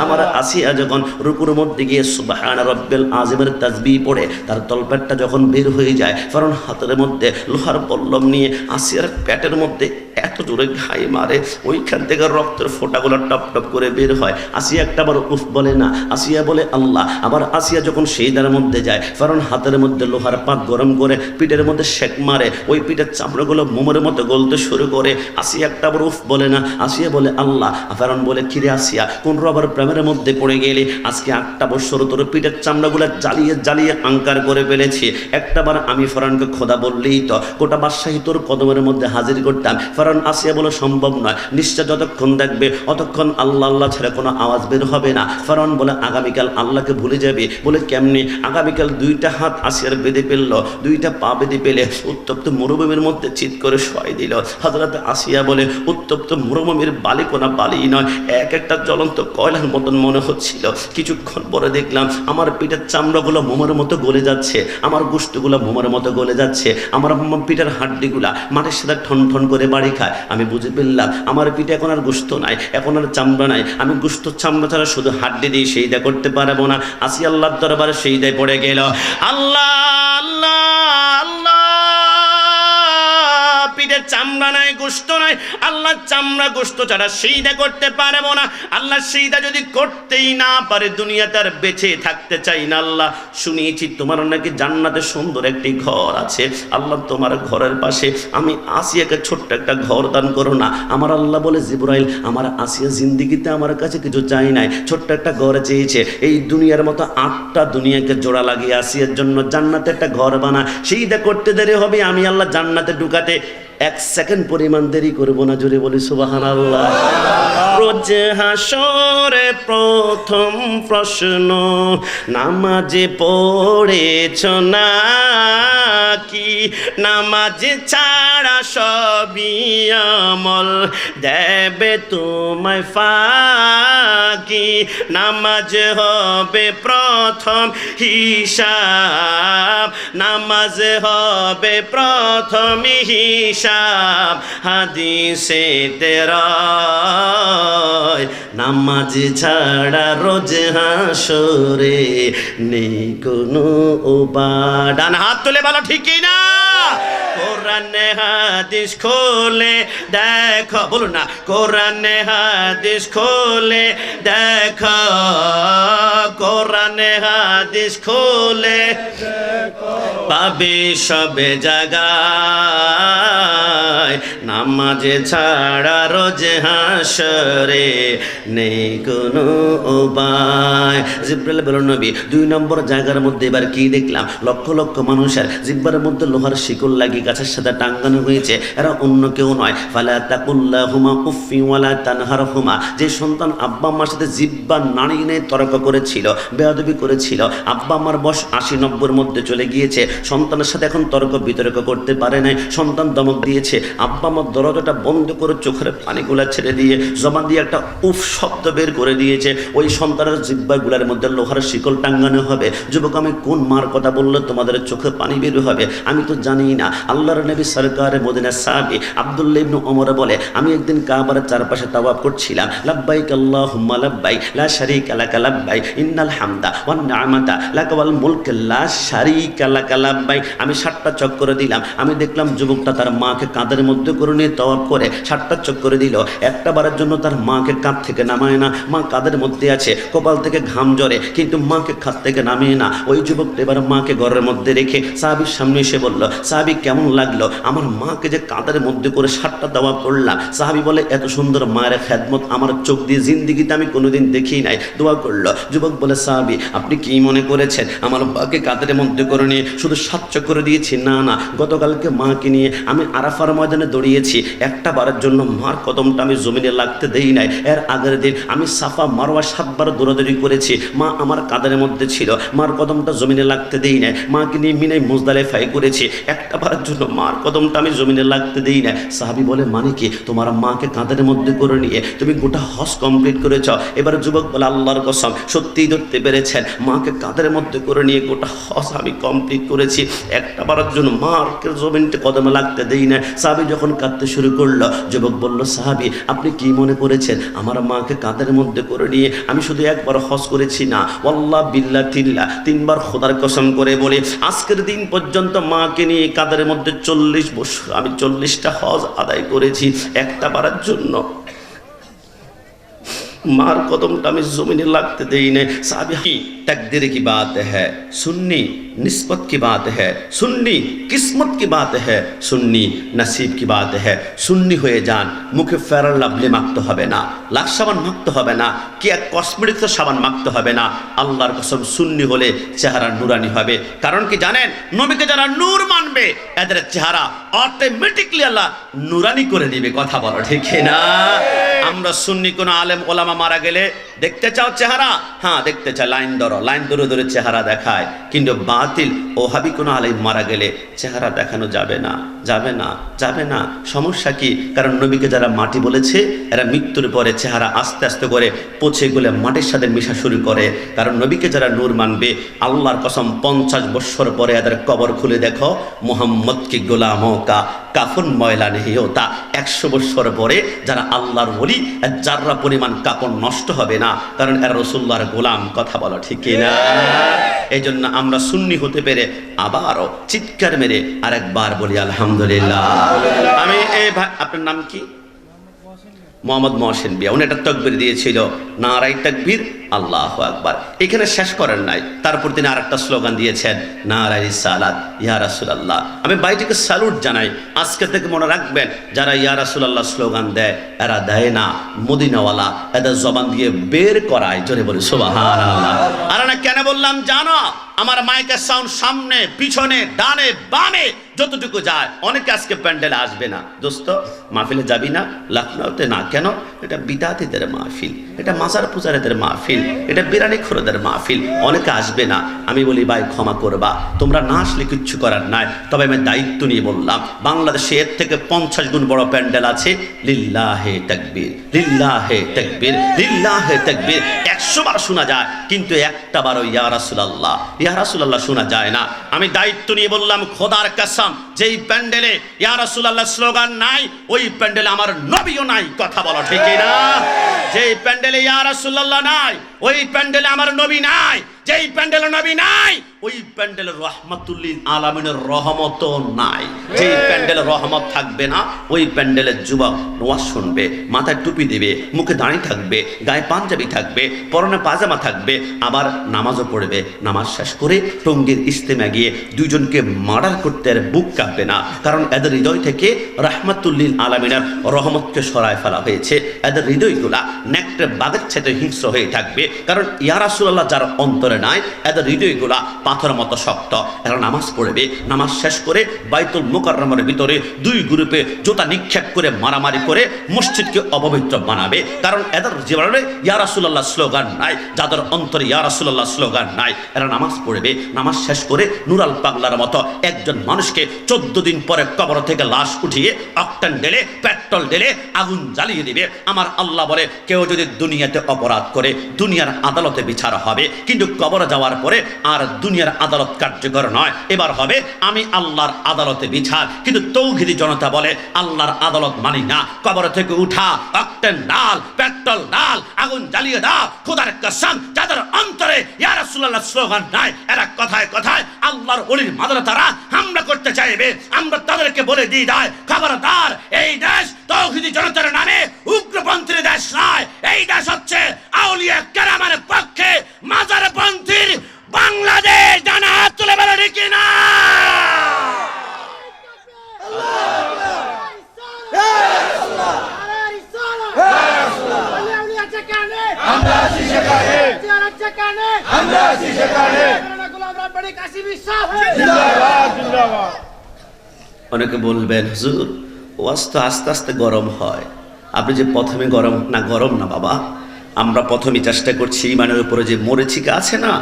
আমার আসিয়া যখন রুকুর মধ্যে গিয়ে সুবহান রাব্বিল আযিমের তাসবিহ পড়ে, তার তলপেটটা যখন বের হয়ে যায়, কারণ হাতের মধ্যে লোহার পল্লব নিয়ে আসিয়ার পেটের মধ্যে এত জোরে ঘাই মারে, ওইখান থেকে রক্তের ফোঁটাগুলো টপ টপ করে বের হয়। আসিয়া একটাবার উফ বলে না, আসিয়া বলে আল্লাহ। আবার আসিয়া যখন সেইদার মধ্যে যায়, কারণ হাতের মধ্যে লোহার পাক গরম করে পিঠের মধ্যে শেক মারে, ওই পিঠের চামড়াগুলো মোমের মতো গলতে শুরু করে। আসিয়া একটাবার উফ বলে না, আসিয়া বলে আল্লাহ। ফেরাউন বলে, কিরে আসিয়া, কোন রবার প্রেমের মধ্যে পড়ে গেলে? আজকে 8 বছর তোর পিঠের চামড়াগুলো জ্বালিয়ে জ্বালিয়ে আঙ্কার করে ফেলেছি। একটাবার আমি ফেরাউনকে খোদা বললেই তো গোটা বাদশাহী তোর কদমের মধ্যে হাজির করতাম। ফেরাউন আসিয়া বলে, সম্ভব নয়, নিশ্চয় যতক্ষণ দেখবে অতক্ষণ আল্লাহ আল্লাহ ছেড়ে কোনো আওয়াজ বের হবে না। ফেরাউন বলে, আগামীকাল আল্লাহকে ভুলে যাবে? বলে, কেমনি? আগামীকাল 2টা হাত আসিয়ার বেঁধে ফেললো, 2টা পা বেঁধে পেলে উত্তপ্ত মরুভূমির মধ্যে চিৎ করে শোয়াই দিল। হযরত আসিয়া বলে, উত্তপ্ত মরুভূমির বালিকোনা বালি নয়, এক একটা জ্বলন্ত কয়লার মতন মনে হচ্ছিল। কিছুক্ষণ পরে দেখলাম আমার পিঠের চামড়াগুলো মোমের মতো গলে যাচ্ছে, আমার গোশতগুলো মোমের মতো গলে যাচ্ছে, আমার পিঠের হাড্ডিগুলা মাটির সাথে ঠন ঠন করে বাড়ি খায়। আমি বুঝে ফেললাম আমার পিঠে এখন আর গোশত নাই, এখন আর চামড়া নাই, আমি গোশত চামড়া ছাড়া শুধু হাড্ডি দিয়ে সেইদা করতে পারবো না। আসি আল্লাহর দরবারে সেইদায় পড়ে গেল। আল্লাহ আল্লাহ আল্লাহ, পিঠের চামড়া নাই, গোশত নাই, আল্লাহ চামড়া গোশত ছাড়া সিজদা করতে পারবো না। আল্লাহ সিজদা যদি করতেই না পারে, দুনিয়াতে আর বেঁচে থাকতে চাই না। আল্লাহ, শুনিয়েছি তোমার নাকি জান্নাতে সুন্দর একটি ঘর আছে। আল্লাহ, তোমার ঘরের পাশে আমি আসিয়াকে ছোট্ট একটা ঘর দান করো না। আমার আল্লাহ বলে, জিবরাইল, আমার আসিয়া জিন্দিগিতে আমার কাছে কিছু চাই নাই, ছোট্ট একটা ঘর চেয়েছে। এই দুনিয়ার মতো 8টা দুনিয়াকে জোড়া লাগিয়ে আসিয়ার জন্য জান্নাতে একটা ঘর বানা। সিজদা করতে দেরি হবে, আমি আল্লাহ জান্নাতে ঢুকাতে এক সেকেন্ড পরিমাণ দেরি করব না, জোরে বলি সুবহানাল্লাহ। রোজ হাসরে প্রথম প্রশ্ন, নামাজে পড়েছ না কি? নামাজ ছাড়া সবই আমল দেবে তোমায় ফাঁকি। নামাজ হবে প্রথম হিসাব, নামাজ হবে প্রথম হিসাব। হাদিসে তেরয়, নামাজ ছাড়া রোজ হাসরে নেই কোনো উপায়। ডান হাত তুলে বলো ঠিক কি না? কোরআন হাদিস খোলে দেখো, বলুন না, কোরআন হাদিস খোলে দেখো, কোরআন হাদিস খোলে পাবে সবে জায়গায়। নামাজে ছাড়া রোজ হাসরে নেই কোনো উপায়। জিব্রাইল বলল নবী 2 নম্বর জায়গার মধ্যে এবার কি দেখলাম? লক্ষ লক্ষ মানুষের জিব্বার মধ্যে লোহার শিকল লাগিয়ে গাছের সাথে টাঙ্গানো হয়েছে। এরা অন্য কেউ নয়। ফালা তাকুল্লাহুমা উফি ওয়ালা তানহারহুমা। যে সন্তান আব্বা আম্মার সাথে জিব্বা নাড়িয়ে নিয়ে তর্ক করেছিল, বেয়াদবি করেছিল, আব্বা আম্মার বয়স 80-90-এর মধ্যে চলে গিয়েছে, সন্তানের সাথে এখন তর্ক বিতর্ক করতে পারে নাই, সন্তান দমক দিয়েছে, আব্বা আমার দরজাটা বন্ধ করে চোখের পানিগুলা ছেড়ে দিয়ে জবান দিয়ে একটা উফ শব্দ বের করে দিয়েছে। ওই সন্তানের জিব্বাগুলার মধ্যে লোহার শিকল টাঙ্গানো হবে। যুবক, আমি কোন মার কথা বললে তোমাদের চোখে পানি বের হবে আমি তো জানি না। আল্লাহর নবী সরকারে মদিনা সাহাবী আব্দুল্লাহ ইবনে ওমর বলে, আমি একদিন কাবার চারপাশে তাওয়াফ করছিলাম। লাব্বাইক আল্লাহুম্মা লাব্বাইক লা শারীকা লাকা লাব্বাইক ইন্নাল হামদা ওয়ান নি'মাতা লাকা ওয়াল মুলক লা শারীকা লাকা লাব্বাইক। আমি 7টা চক্কর দিলাম। আমি দেখলাম যুবকটা তার মাকে কাঁধের মধ্যে করে নিয়ে তাওয়াফ করে 7টা চক্কর দিল। একটা বারের জন্য তার মাকে কাঁধ থেকে নামায় না। মা কাঁধের মধ্যে আছে, কপাল থেকে ঘাম ঝরে, কিন্তু মাকে কাঁধ থেকে নামিয়ে না। ওই যুবকটা এবার মাকে ঘরের মধ্যে রেখে সাহাবীর সামনে এসে বলল, সাহাবী কেমন লাগলো আমার মাকে যে কাঁধের মধ্যে করে 7টা তাওয়াফ করলাম? সাহাবী বলে, এত সুন্দর মায়ের খেদমত আমার চোখ দিয়ে জিন্দিগিতে আমি কোনোদিন দেখি নাই। দোয়া করলো। যুবক বলে, সাহাবী আপনি কি মনে করেছেন আমার মাকে কাঁধের মধ্যে করে নিয়ে শুধু 7 চক্কর দিয়েছি? না না, গতকালকে মাকে নিয়ে আমি আরাফার ময়দানে দৌড়িয়েছি, একটা বারের জন্য মার কদমটা আমি জমিনে লাগতে দেই নাই। এর আগের দিন আমি সাফা মারওয়া 7 বার দৌড়াদৌড়ি করেছি, মা আমার কাঁধের মধ্যে ছিল, মার কদমটা জমিনে লাগতে দেই নাই। মাকে নিয়ে মিনাই মুজদালিফায় করেছি, একটা বারের জন্য মার কদমটা আমি জমিনে লাগতে দেই নাই। সাহাবী বলে, মানে কি তোমার মাকে কাঁধের মধ্যে করে নিয়ে তুমি গোটা হজ কমপ্লিট করেছ? এবার যুবক বলে, আল্লাহর কসম সত্যিই ধরতে পেরেছেন, মাকে কাঁধের মধ্যে করে নিয়ে গোটা হজ আমি কমপ্লিট করেছি, একটা বারের জন্য মারকে জমিনতে কদমে লাগতে দেই না। সাহাবী যখন কাঁদতে শুরু করলো, যুবক বলল, সাহাবী আপনি কি মনে করেছেন আমার মাকে কাঁধের মধ্যে করে নিয়ে আমি শুধু একবার হজ করেছি? না, ওয়াল্লাহ বিল্লাহ তিল্লাহ 3 বার খোদার কসম করে বলি, আজকের দিন পর্যন্ত মাকে নিয়ে কাঁধের মধ্যে 40 বছর আমি 40টা হজ আদায় করেছি, একটা বারের জন্য मार कदम टा जमीने लगते देई ने साहबी की तकदीर की बात है, सुन्नी निस्बत की बात है, सुन्नी किस्मत की बात है, सुन्नी नसीब की बात है। सुन्नी हुए जान मुखे फेरल लाभली माखते हबे ना, लाख साबान माखते हबे ना, कि एक कस्मेटिक्स साबान माखते हबे ना। आल्लाहर कसम सुन्नी होले चेहरा नूरानी हबे। कारण कि जानेन नबीके जारा नूर मानबे एদের চেহারা অটোমেটিক্যালি আল্লাহ নূরানি করে দিবে। কথা বলো ঠিক না? আমরা সুন্নি কোন আলেম ওলামা মারা গেলে দেখতে চাও চেহারা? হ্যাঁ দেখতে চাই, লাইন ধরো, লাইন ধরে ধরে চেহারা দেখায়। কিন্তু বাতিল ওহাবি কোন আলেম মারা গেলে চেহারা দেখানো যাবে না, যাবে না, যাবে না। সমস্যা কি? কারণ নবীকে যারা মাটি বলেছে এরা মৃত্যুর পরে চেহারা আস্তে আস্তে করে পচে গলে মাটির সাথে মিশা শুরু করে। কারণ নবীকে যারা নূর মানবে, আল্লাহর কসম 50 বছর পরে এদের কবর খুলে দেখো, মোহাম্মদ কি গোলামোं का কাফন ময়লা নেই হতা। 100 বছর পরে যারা আল্লাহর ওলি যাররা পরিমাণ কাপড় নষ্ট হবে না, কারণ এরা রাসূলুল্লাহর গোলাম। কথা বলো ঠিক কিনা? এই জন্য আমরা সুন্নি হতে পেরে আবারও চিৎকার মেরে আরেকবার বলি আলহামদুলিল্লাহ। আমি এই ভাই, আপনার নাম কি? মোহাম্মদ মহসিন বিয়া। উনি একটা তাকবীর দিয়েছিল, নারায়ে তাকবীর আল্লাহু আকবার। এখানে শেষ করেন নাই, তারপর তিনি আরেকটা স্লোগান দিয়েছেন, নারায়ে রিসালাত ইয়া রাসূলুল্লাহ। আমি ভাইটিকে স্যালুট জানাই। আজকে থেকে মনে রাখবেন, যারা ইয়া রাসূলুল্লাহ স্লোগান দেয় এরা দেয় না, মদিনাওয়ালা এদের জবান দিয়ে বের করায়। জোরে বলি সুবহানাল্লাহ। আর না কেন বললাম জানো? আমার মাইকের সাউন্ড সামনে পিছনে ডানে বামে যতটুকু যায়, অনেকে আজকে প্যান্ডেলে আসবে না। দোস্ত, মাহফিলে যাবি না? লখনৌতে না কেন? এটা বিদাতিদের মাহফিল, এটা মাজার পূজারীদের মাহফিল, এটা বিরানি খোরদের মাহফিল, অনেকে আসবে না। আমি বলি ভাই ক্ষমা করবা, তোমরা না আসলে কিচ্ছু করার নাই। তবে আমি দায়িত্ব নিয়ে বললাম, বাংলাদেশে এর থেকে 50 গুণ বড় প্যান্ডেল আছে। লিল্লাহে তাকবীর, লিল্লাহে তাকবীর, লিল্লাহে তাকবীর 100 বার শোনা যায়, কিন্তু একটা বারও ইয়া রাসূলুল্লাহ, ইয়া রাসূলুল্লাহ শোনা যায় না। আমি দায়িত্ব নিয়ে বললাম, খোদার কসম, যেই প্যান্ডেলে ইয়া রাসূলুল্লাহ স্লোগান নাই, ওই প্যান্ডেলে আমার নবীও নাই। কথা বলো ঠিক না? যেই প্যান্ডেলে ইয়া রাসূলুল্লাহ নাই, ওই প্যান্ডেলে আমার নবী নাই। যেই প্যান্ডেলে নবী নাই, ওই প্যান্ডেলে রহমাতুল্লিল আলামিনের রহমত নাই। যেই প্যান্ডেলে রহমত থাকবে না, ওই প্যান্ডেলের যুবক ওয়াজ শুনবে, মাথায় টুপি দেবে, মুখে দাঁড়ি থাকবে, গায়ে পাঞ্জাবি থাকবে, পরনে পাজামা থাকবে, আবার নামাজও পড়বে। নামাজ শেষ করে টঙ্গীর ইজতেমা গিয়ে দুইজনকে মার্ডার করতে আর বুক কাঁপবে না, কারণ এদের হৃদয় থেকে রহমাতুল্লিল আলামিনের রহমতকে সরায় ফেলা হয়েছে। এদের হৃদয়গুলা নেকড়ে বাঘের সাথে হিংস্র হয়ে থাকবে, কারণ ইয়া রাসূলুল্লাহ যার অন্তরে নাই, এদের হৃদয়গুলা পাথরের মতো শক্ত। এরা নামাজ পড়বে, নামাজ শেষ করে বাইতুল মুকাররমের ভিতরে দুই গ্রুপে জুতা নিক্ষেপ করে মারামারি করে মসজিদকে অপবিত্র বানাবে, কারণ এদের জীবনে ইয়া রাসূলুল্লাহ স্লোগান নাই, যাদের অন্তরে ইয়া রাসূলুল্লাহ স্লোগান নাই। এরা নামাজ পড়বে, নামাজ শেষ করে নুরাল পাগলার মতো একজন মানুষকে 14 দিন পরে কবর থেকে লাশ উঠিয়ে অক্টেন ঢেলে, পেট্রোল ঢেলে আগুন জ্বালিয়ে দিবে। আমার আল্লাহ বলে, কেউ যদি দুনিয়াতে অপরাধ করে দুনিয়ার আদালতে বিচার হবে, কিন্তু কবরে যাওয়ার পরে আর দুনিয়ার আদালত কার্যকর নয়, এবার হবে আমি আল্লাহর আদালতে বিচার। কিন্তু তৌহিদি জনতা বলে, আল্লাহর আদালত মানি না, কবর থেকে উঠা, অক্টেন ডাল, পেট্রোল ডাল, আগুন জ্বালিয়ে দাও। খোদার কসম, যাদের অন্তরে ইয়া রাসূলুল্লাহ স্লোগান নাই, এরা কথায় কথায় আল্লাহর ওলির মাদারে তারা হামলা করতে চাইবে। আমরা তাদেরকে বলে দিই, দেয় খবরদার, এই দেশ তৌহিদি জনতার নামে উগ্রপন্থীর দেশ নয়, এই দেশ হচ্ছে আউলিয়া কেরামের পক্ষে মাজারপন্থীর বাংলাদেশ। ডানা হাত তুলে বলে ঠিক না? অনেকে বলবেন, হুজুর ওয়াজ তো আস্তে আস্তে গরম হয়, আপনি যে প্রথমে গরম না। গরম না বাবা, আমরা প্রথমে চেষ্টা করছি ইমানের উপরে যে মরিচিকা আছে না,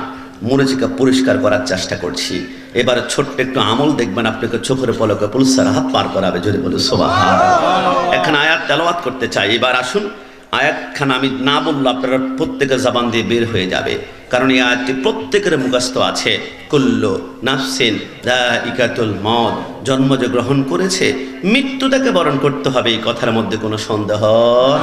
মরিচিকা পরিষ্কার করার চেষ্টা করছি। এবারে ছোট্ট একটু আমল দেখবেন, আপনাকে চোখের পলকে পুলসার হাত পার করাবে। যদি বলে সুবহানাল্লাহ। এখানে আয়াত তেলাওয়াত করতে চাই। এবার আসুন, আয়াতখানা আমি না বললে আপনারা প্রত্যেকের জবান দিয়ে বের হয়ে যাবে, কারণ এই আয়াতটি প্রত্যেকের মুখস্থ আছে। কুল্লু নাফসিন যায়িকাতুল মউত, জন্ম যে গ্রহণ করেছে মৃত্যু তাকে বরণ করতে হবে, এই কথার মধ্যে কোনো সন্দেহ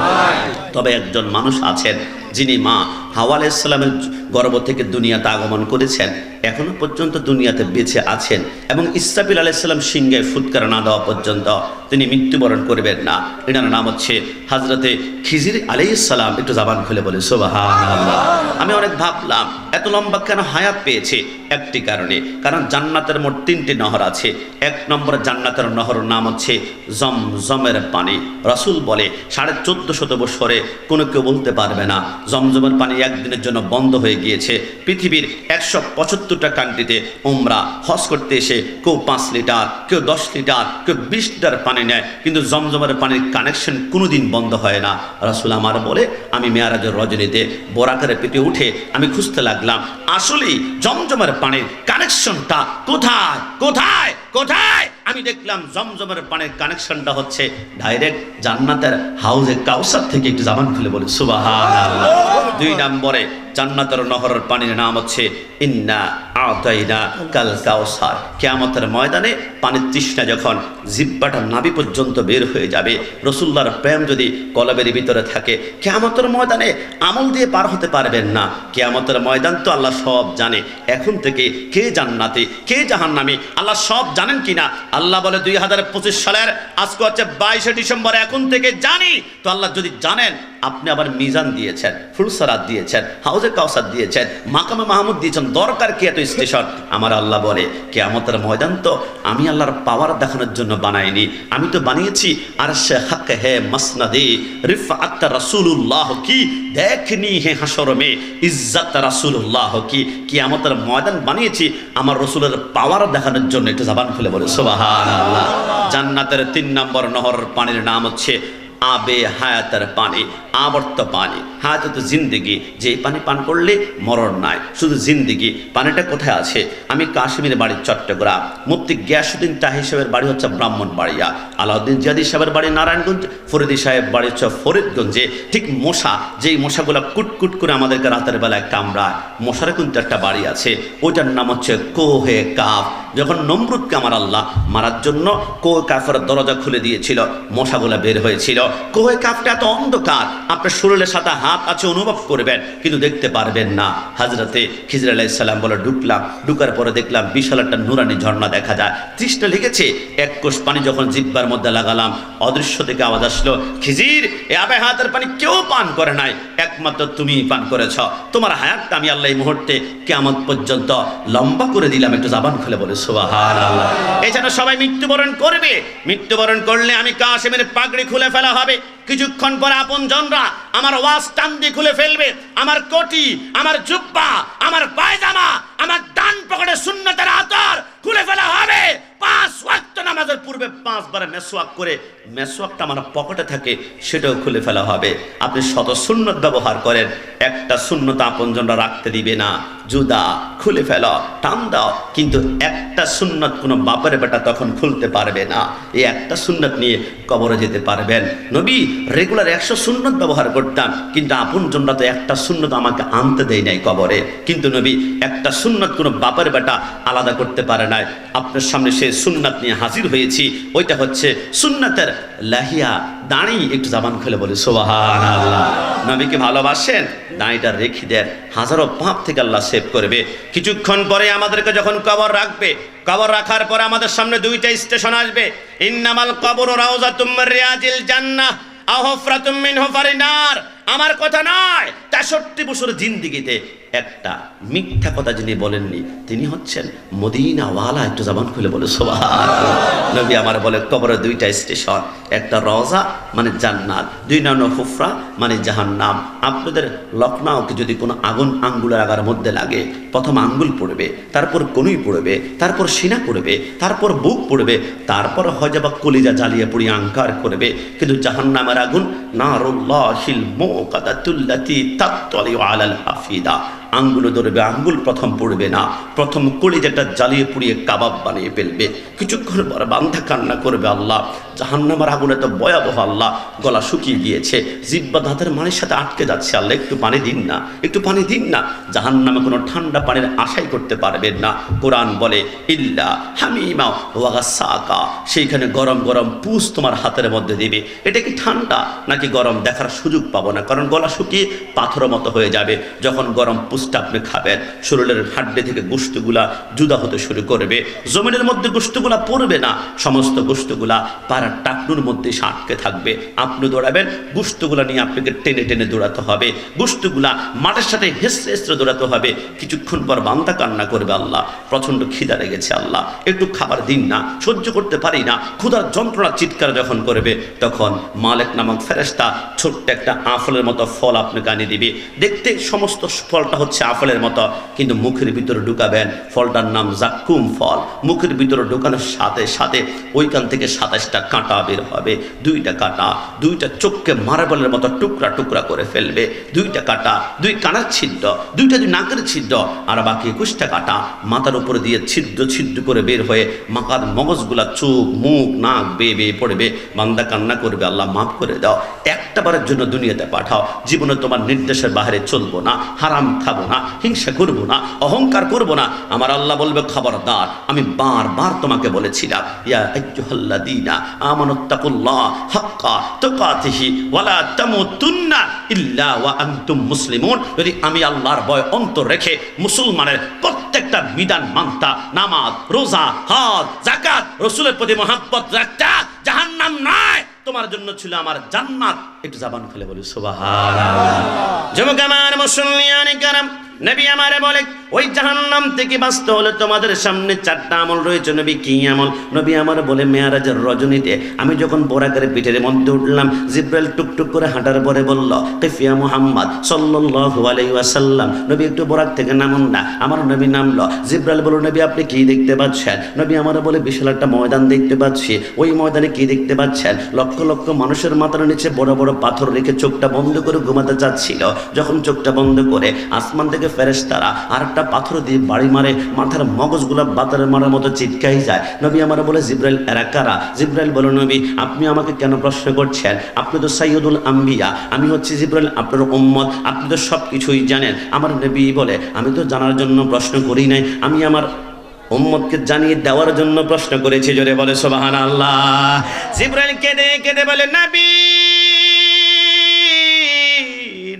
নাই। তবে একজন মানুষ আছেন যিনি মা হাওয়া আলাইহিস সালামের গর্ভ থেকে দুনিয়াতে আগমন করেছেন, এখনো পর্যন্ত দুনিয়াতে বেঁচে আছেন, এবং ইসরাফিল আলাইহিস সালাম সিংহে ফুৎকার না দেওয়া পর্যন্ত তিনি মৃত্যুবরণ করবেন না। এটার নাম হচ্ছে হযরতে খিজির আলাইহিস সালাম। একটু জবান খুলে বলে সুবহানাল্লাহ। আমি অনেক ভাবলাম এত লম্বা কেন হায়াত পেয়েছে, একটি কারণে, কারণ জান্নাতের মোট 3টি নহর আছে। 1 নম্বর জান্নাতের নহরের নাম হচ্ছে জমজমের পানি। রাসূল বলে 1450 বছরে কোনো কেউ বলতে পারবে না জমজমের পানি একদিনের জন্য বন্ধ হয়ে গিয়েছে। পৃথিবীর 175টা কান্ট্রিতে উমরা হজ করতে এসে কেউ 5 লিটার, কেউ 10 লিটার, কেউ 20 লিটার পানি নেয়, কিন্তু জমজমের পানির কানেকশন কোনোদিন বন্ধ হয় না। রাসূল আমার বলে, আমি মেয়ারাজের রজনীতে বোরাকারে পেটে উঠে আমি খুঁজতে লাগলাম আসলেই জমজমের পানির কানেকশনটা কোথায় কোথায় কোথায়। আমি দেখলাম জমজমের পানির কানেকশনটা হচ্ছে ডাইরেক্ট জান্নাতের হাউজে কাউসার থেকে। একটু জবান খুলে বলি সুবহানাল্লাহ। 2 নম্বরে জান্নাতের নহরের পানির নাম হচ্ছে ইন্না আতাইনা কাল কাউসার। কিয়ামতের ময়দানে পানির তৃষ্ণা যখন জিহ্বাটা নাভি পর্যন্ত বের হয়ে যাবে, রাসূলুল্লাহর প্রেম যদি কলবের ভিতরে থাকে, কিয়ামতের ময়দানে আমল দিয়ে পার হতে পারবেন না। কিয়ামতের ময়দান তো আল্লাহ সব জানে। এখন থেকে কে জান্নাতে কে জাহান্নামী আল্লাহ সব জানেন কিনা আল্লাহ বলে 2025 সালের আজকে হচ্ছে 22 ডিসেম্বর, এখন থেকে জানি তো আল্লাহ যদি জানেন আপনি আবার মিজান দিয়েছেন, ফুলসারাত দিয়েছেন, হাউজে কাউসার দিয়েছেন, মাকামে মাহমুদ দিয়েছেন, দরকার কি এত স্টেশন? আমার আল্লাহ বলে কিয়ামতের ময়দান তো আমি আল্লাহর পাওয়ার দেখানোর জন্য বানাইনি, আমি তো বানিয়েছি আরশে হক হে মসনদে রিফাত রাসূলুল্লাহ কি দেখনি হে হাসর মে ইজ্জত রাসূলুল্লাহ কি। কিয়ামতের ময়দান বানিয়েছি আমার রাসূলের পাওয়ার দেখানোর জন্য। একটু জবান খুলে বলে সুবহানাল্লাহ। জান্নাতের 3 নম্বর নহর পানির নাম হচ্ছে আবে হায়াতের পানি, আবর্ত পানি। হায়াত তো জিন্দিগি, যে পানি পান করলে মরণ নাই, শুধু জিন্দিগি। পানিটা কোথায় আছে? আমি কাশ্মীরের বাড়ি চট্টগ্রাম, মুফতি গিয়াসউদ্দিন তাহি সাহেবের বাড়ি হচ্ছে ব্রাহ্মণবাড়িয়া, আলাউদ্দিন জিয়াদি সাহেবের বাড়ি নারায়ণগঞ্জ, ফরিদি সাহেব বাড়ি হচ্ছে ফরিদগঞ্জে। ঠিক মশা, যেই মশাগুলো কুটকুট করে আমাদেরকে রাতের বেলায় কামড়ায়, মশার কিন্তু একটা বাড়ি আছে, ওইটার নাম হচ্ছে কোহে কাফ। যখন নমরুদকে আমার আল্লাহ মারার জন্য কোহে কাফের দরজা খুলে দিয়েছিল, মশাগুলা বের হয়েছিল। কোহে কাফটা এত অন্ধকার, আপনার শরীরের সাথে হাত আছে অনুভব করবেন কিন্তু দেখতে পারবেন না। হযরতে খিজির আলাইহিস সালাম বলে ঢুকলাম, ঢুকার পরে দেখলাম বিশাল একটা নুরানি ঝর্ণা দেখা যায়, তৃষ্ণা লেগেছে। এক কোষ পানি যখন জিহ্বার মধ্যে লাগালাম, অদৃশ্য থেকে আওয়াজ আসলো, খিজির এ আবে হায়াতের পানি কেউ পান করে নাই, একমাত্র তুমিই পান করেছ। তোমার হায়াতটা আমি আল্লাহ এই মুহূর্তে কিয়ামত পর্যন্ত লম্বা করে দিলাম। একটু জবান খুলে বলে সুবহানাল্লাহ। এই জন্য সবাই মৃত্যুবরণ করবে, মৃত্যুবরণ করলে আমি কাশেমের পাগড়ি খুলে ফেলা হবে। কিছুক্ষণ পরে আপন জনরা আমার ওয়াজ টান দিয়ে খুলে ফেলবে, আমার কোটি, আমার জুব্বা, আমার পায়জামা, আমার ডান পকেটে সুন্নতের আতর খুলে ফেলা হবে। 5 ওয়াক্ত নামাজের পূর্বে 5 বার মেসওয়াক করে, মেসওয়াকটা আমার পকেটে থাকে, সেটাও খুলে ফেলা হবে। আপনি শত সুন্নত ব্যবহার করেন, একটা সুন্নত আপনজনরা রাখতে দিবে না। জুদা খুলে ফেলো, টান দাও, কিন্তু একটা সুন্নত কোনো বাপের বেটা তখন খুলতে পারবে না। এই একটা সুন্নত নিয়ে কবরে যেতে পারবেন। নবী রেগুলার 100 সুন্নত ব্যবহার করতাম, কিন্তু আপনজনরা তো একটা সুন্নত আমাকে আনতে দেয় নাই কবরে। কিন্তু নবী একটা সুন্নত কোনো বাপের বেটা আলাদা করতে পারে নাই। আপনার সামনে সে সুন্নাত নিয়ে হাজির হয়েছি, ওইটা হচ্ছে সুন্নাতের লাহিয়া দাড়ি। একটু জবান খুলে বলে সুবহানাল্লাহ। নবীকে ভালোবাসেন, দাড়িটা রেখে দেন, হাজারো পাপ থেকে আল্লাহ সেভ করবে। কিছুক্ষণ পরে আমাদেরকে যখন কবর রাখবে, কবর রাখার পরে আমাদের সামনে 2টা স্টেশন আসবে। ইন্নামাল কবরু রাউযাতুম মির রিয়াজিল জান্নাহ আও হুফরাতুম মিন হুফারিন নার। আমার কথা নয়, 63 বছর জিন্দেগিতে একটা মিথ্যা কথা যিনি বলেননি তিনি হচ্ছেন মদিনাওয়ালা। একটু জবান খুলে বলে সুবহানাল্লাহ। নবী আমার বলে কবরে 2টা স্টেশন, একটা রওজা মানে জান্নাত, 2 নম্বর হুফরা মানে জাহান্নাম। আপনাদের লখনউকে যদি কোনো আগুন আঙ্গুলের আগার মধ্যে লাগে, প্রথম আঙ্গুল পড়বে, তারপর কনুই পড়বে, তারপর সিনা পড়বে, তারপর বুক পড়বে, তারপর হয়তোবা কলিজা জ্বালিয়ে পুড়িয়ে আঙ্কার করবে। কিন্তু জাহান্নামের আগুন নারুল্লাহিল মুকাদাতুল্লাতি তাত্তালিউ আলাল আফিদা, আঙ্গুলে ধরবে, আঙ্গুল প্রথম পড়বে না, প্রথম কলিজাটা জ্বালিয়ে পুড়িয়ে কাবাব বানিয়ে ফেলবে। কিছুক্ষণ পর বান্ধা কান্না করবে, আল্লাহ জাহান্নামের আগুন এত ভয়াবহ, আল্লাহ গলা শুকিয়ে গিয়েছে, জিহ্বা দাঁতের মানের সাথে আটকে যাচ্ছে, আল্লাহ একটু পানি দিন না, একটু পানি দিন না। জাহান্নামে কোনো ঠান্ডা পানির আশাই করতে পারবেন না। কোরআন বলে ইল্লা হামিমা ওয়া গাসাকা, সেইখানে গরম গরম পুষ তোমার হাতের মধ্যে দিবে। এটা কি ঠান্ডা নাকি গরম দেখার সুযোগ পাবো না, কারণ গলা শুকিয়ে পাথরের মতো হয়ে যাবে। যখন গরম পুষটা আপনি খাবেন, শরীরের হাড্ডি থেকে গোশতগুলা জুদা হতে শুরু করবে, জমিনের মধ্যে গোশতগুলা পড়বে না, সমস্ত গোশতগুলা পাড়ার টাকনুর মধ্যে এসে আটকে থাকবে। আপনি দৌড়াবেন, গোশতগুলা নিয়ে আপনাকে টেনে টেনে দৌড়াতে হবে, গোশতগুলা মাঠের সাথে হেসড়ে হেসড়ে দৌড়াতে হবে। কিছুক্ষণ পর বান্দা কান্না করবে, আল্লাহ প্রচন্ড খিদা লেগেছে, আল্লাহ একটু খাবার দিন না, সহ্য করতে পারি না। ক্ষুধার যন্ত্রণা চিৎকার যখন করবে, তখন মালিক নামক ফেরেশতা ছোট্ট একটা আফলের মতো ফল আপনাকে আনিয়ে দিবে। দেখতে সমস্ত ফলটা হচ্ছে আপেলের মতো, কিন্তু মুখের ভিতরে ঢুকাবেন, ফলটার নাম জাক্কুম ফল। মুখের ভিতরে ঢুকানোর সাথে সাথে ওইখান থেকে 27টা কাঁটা বের হবে। 2টা কাঁটা 2টা চোখকে মার্বেলের মতো টুকরা টুকরা করে ফেলবে। 2টা কাঁটা 2 কানের ছিদ্র, 2টা 2 নাকের ছিদ্র, আর বাকি 21টা কাঁটা মাথার উপরে দিয়ে ছিদ্র ছিদ্র করে বের হয়ে মাথার মগজগুলা চোখ মুখ নাক বেয়ে বেয়ে পড়বে। বান্দা কান্না করবে, আল্লাহ মাফ করে দাও, একটা বারের জন্য দুনিয়াতে পাঠাও, জীবনে তোমার নির্দেশের বাইরে চলবো না, হারাম খাবো না, হিংসা করবো না, অহংকার করবো না। আমার আল্লাহ বলবে, খবরদার, আমি বারবার তোমাকে বলেছিলাম, ইয়া আইয়ুহাল্লাযীনা আমানুত্তাকুল্লাহ হাক্কা তুকাতিহি ওয়ালা তামুতুন্না ইল্লা ওয়া আনতুম মুসলিমুন। যদি আমি আল্লাহর ভয় অন্তর রেখে মুসলমানের প্রত্যেক প্রত্যেকটা বিধান মানতা, নামাজ, রোজা, হজ, যাকাত, রাসূলের প্রতি মহব্বত রাখতা, জাহান্নাম নয়, তোমার জন্য ছিল আমার জান্নাত। একটু জবান খুলে বলি সুবহানাল্লাহ। যুবক আমার, মুসল্লিয়ানে কেরাম, নবী আমারে বলে ওই জাহান্নাম থেকে বাঁচতে হলে তোমাদের সামনে 4টা আমল রয়েছে। নবী কি আমল? নবী আমার বলে মেয়ারাজের রজনীতে আমি যখন বোরাকের পিঠের মধ্যে উঠলাম, জিব্রাইল টুকটুক করে হাঁটার পরে বলল, কিফিয়া মুহাম্মদ সাল্লাল্লাহু আলাইহি ওয়াসাল্লাম, নবী একটু বোরাক থেকে নামুন না। আমার নবী নামলো। জিব্রাইল বলল, নবী আপনি কি দেখতে পাচ্ছেন? নবী আমার বলে বিশাল একটা ময়দান দেখতে পাচ্ছি। ওই ময়দানে কি দেখতে পাচ্ছেন? লক্ষ লক্ষ মানুষের মাথার নিচে বড় বড় পাথর রেখে চোখটা বন্ধ করে ঘুমাতে চাচ্ছিল। যখন চোখটা বন্ধ করে আসমান থেকে ফেরেশতারা আরেকটা পাথর দিয়ে বাড়ি মারে, মাথার মগজগুলা বাতারে মারার মতো চিৎকাই যায়। নবী আমার বলে, জিব্রাইল এরা কারা? জিব্রাইল বলো, নবী আপনি আমাকে কেন প্রশ্ন করছেন? আপনি তো সাইয়্যিদুল আম্বিয়া, আমি হচ্ছি জিব্রাইল আপনার উম্মত, আপনি তো সব কিছুই জানেন। আমার নবী বলে, আমি তো জানার জন্য প্রশ্ন করি নাই, আমি আমার উম্মতকে জানিয়ে দেওয়ার জন্য প্রশ্ন করেছি। জোরে বলে সুবহানাল্লাহ। জিব্রাইল কেঁদে কেঁদে বলে, নবী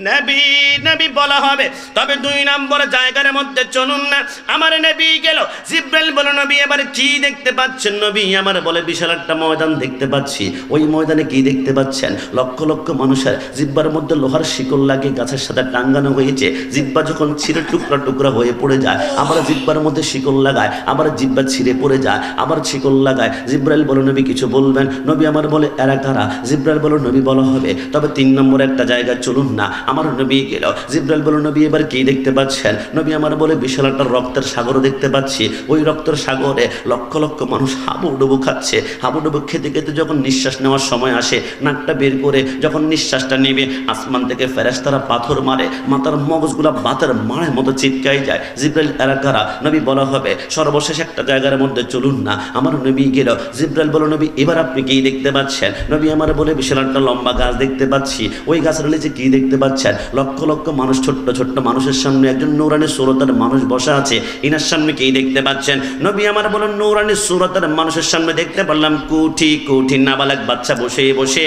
নবী নবী বলা হবে, তবে 2 নম্বর জায়গার মধ্যে চলুন না। আমার নবী গেল। জিব্রাইল বলে, নবী এবার কি দেখতে পাচ্ছেন? নবী আমার বলে, বিশাল একটা ময়দান দেখতে পাচ্ছি। ওই ময়দানে কি দেখতে পাচ্ছেন? লক্ষ লক্ষ মানুষের জিব্বার মধ্যে লোহার শিকল লাগিয়ে গাছের সাথে টাঙ্গানো হয়েছে। জিব্বা যখন ছিঁড়ে টুকরা টুকরা হয়ে পড়ে যায়, আবার জিব্বার মধ্যে শিকল লাগায়, আবার জিব্বা ছিঁড়ে পড়ে যায়, আবার শিকল লাগায়। জিব্রাইল বলে, নবী কিছু বলবেন? নবী আমার বলে, এরা কারা? জিব্রাইল বলে, নবী বলা হবে, তবে 3 নম্বর একটা জায়গায় চলুন না। আমার নবী গেল। জিব্রাইল বলল, নবী এবার কি দেখতে পাচ্ছেন? নবী আমার বলে, বিশাল একটা রক্তের সাগর দেখতে পাচ্ছি। ওই রক্তের সাগরে লক্ষ লক্ষ মানুষ হাবুডুবু খাচ্ছে। হাবুডুবু খেতে খেতে যখন নিঃশ্বাস নেওয়ার সময় আসে, নাকটা বের করে যখন নিঃশ্বাসটা নেবে, আসমান থেকে ফেরেশতারা পাথর মারে, মাথার মগজগুলা বাতের মারের মতো চিৎকাই যায়। জিব্রাইল এরা কারা? নবী বলা হবে, সর্বশেষ একটা জায়গার মধ্যে চলুন না। আমার নবী গেল। জিব্রাইল বলল, নবী এবার আপনি কি দেখতে পাচ্ছেন? নবী আমার বলে, বিশাল একটা লম্বা গাছ দেখতে পাচ্ছি। ওই গাছের নিচে কি দেখতে পাচ্ছেন? লক্ষ লক্ষ মানুষ, ছোট্ট ছোট্ট মানুষের সামনে একজন নূরানি সুরতের মানুষ বসা আছে। ইনার সামনে কি দেখতে পাচ্ছেন? নবী আমার বলেন, নূরানি সুরতের মানুষের সামনে দেখতে পারলাম কোটি কোটি নাবালক বাচ্চা বসে বসে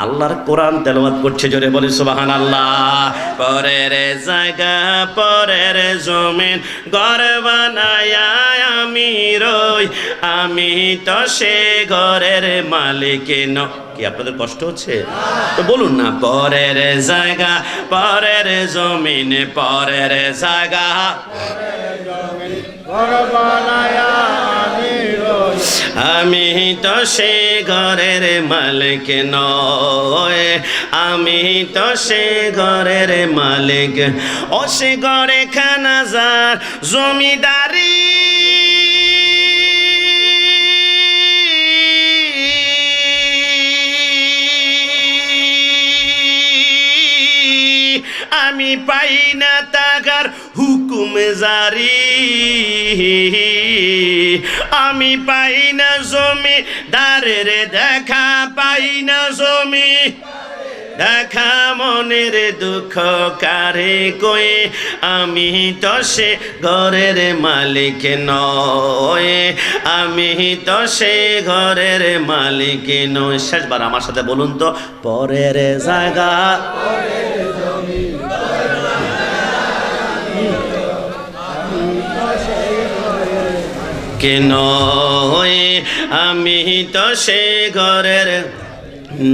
আল্লাহর কোরআন তেলাওয়াত করছে। জোরে বলে সুবহানাল্লাহ। পরের জায়গা পরের জমিন ঘর বানায়া আমি রই, আমি তো সে ঘরের মালিক ন। কি আপনাদের কষ্ট হচ্ছে? তো বলুন না, পরের জায়গা পরের জমিন, পরের জায়গা আমি তো সে ঘরের মালিক নয়, আমি তো সে ঘরের মালিক। ও সে ঘরে খানাজার জমিদারি, আমি পাই না তাগার হুকুম জারি, আমি পাই না জমি দারের দেখা, পাই না জমি দেখা, মনের দুঃখ কারে কই, আমি তো সে ঘরের মালিক নয়, আমি তো সে ঘরের মালিক নয়। শেষবার আমার সাথে বলুন তো, পরের জায়গা কেন, আমি তো সে ঘরের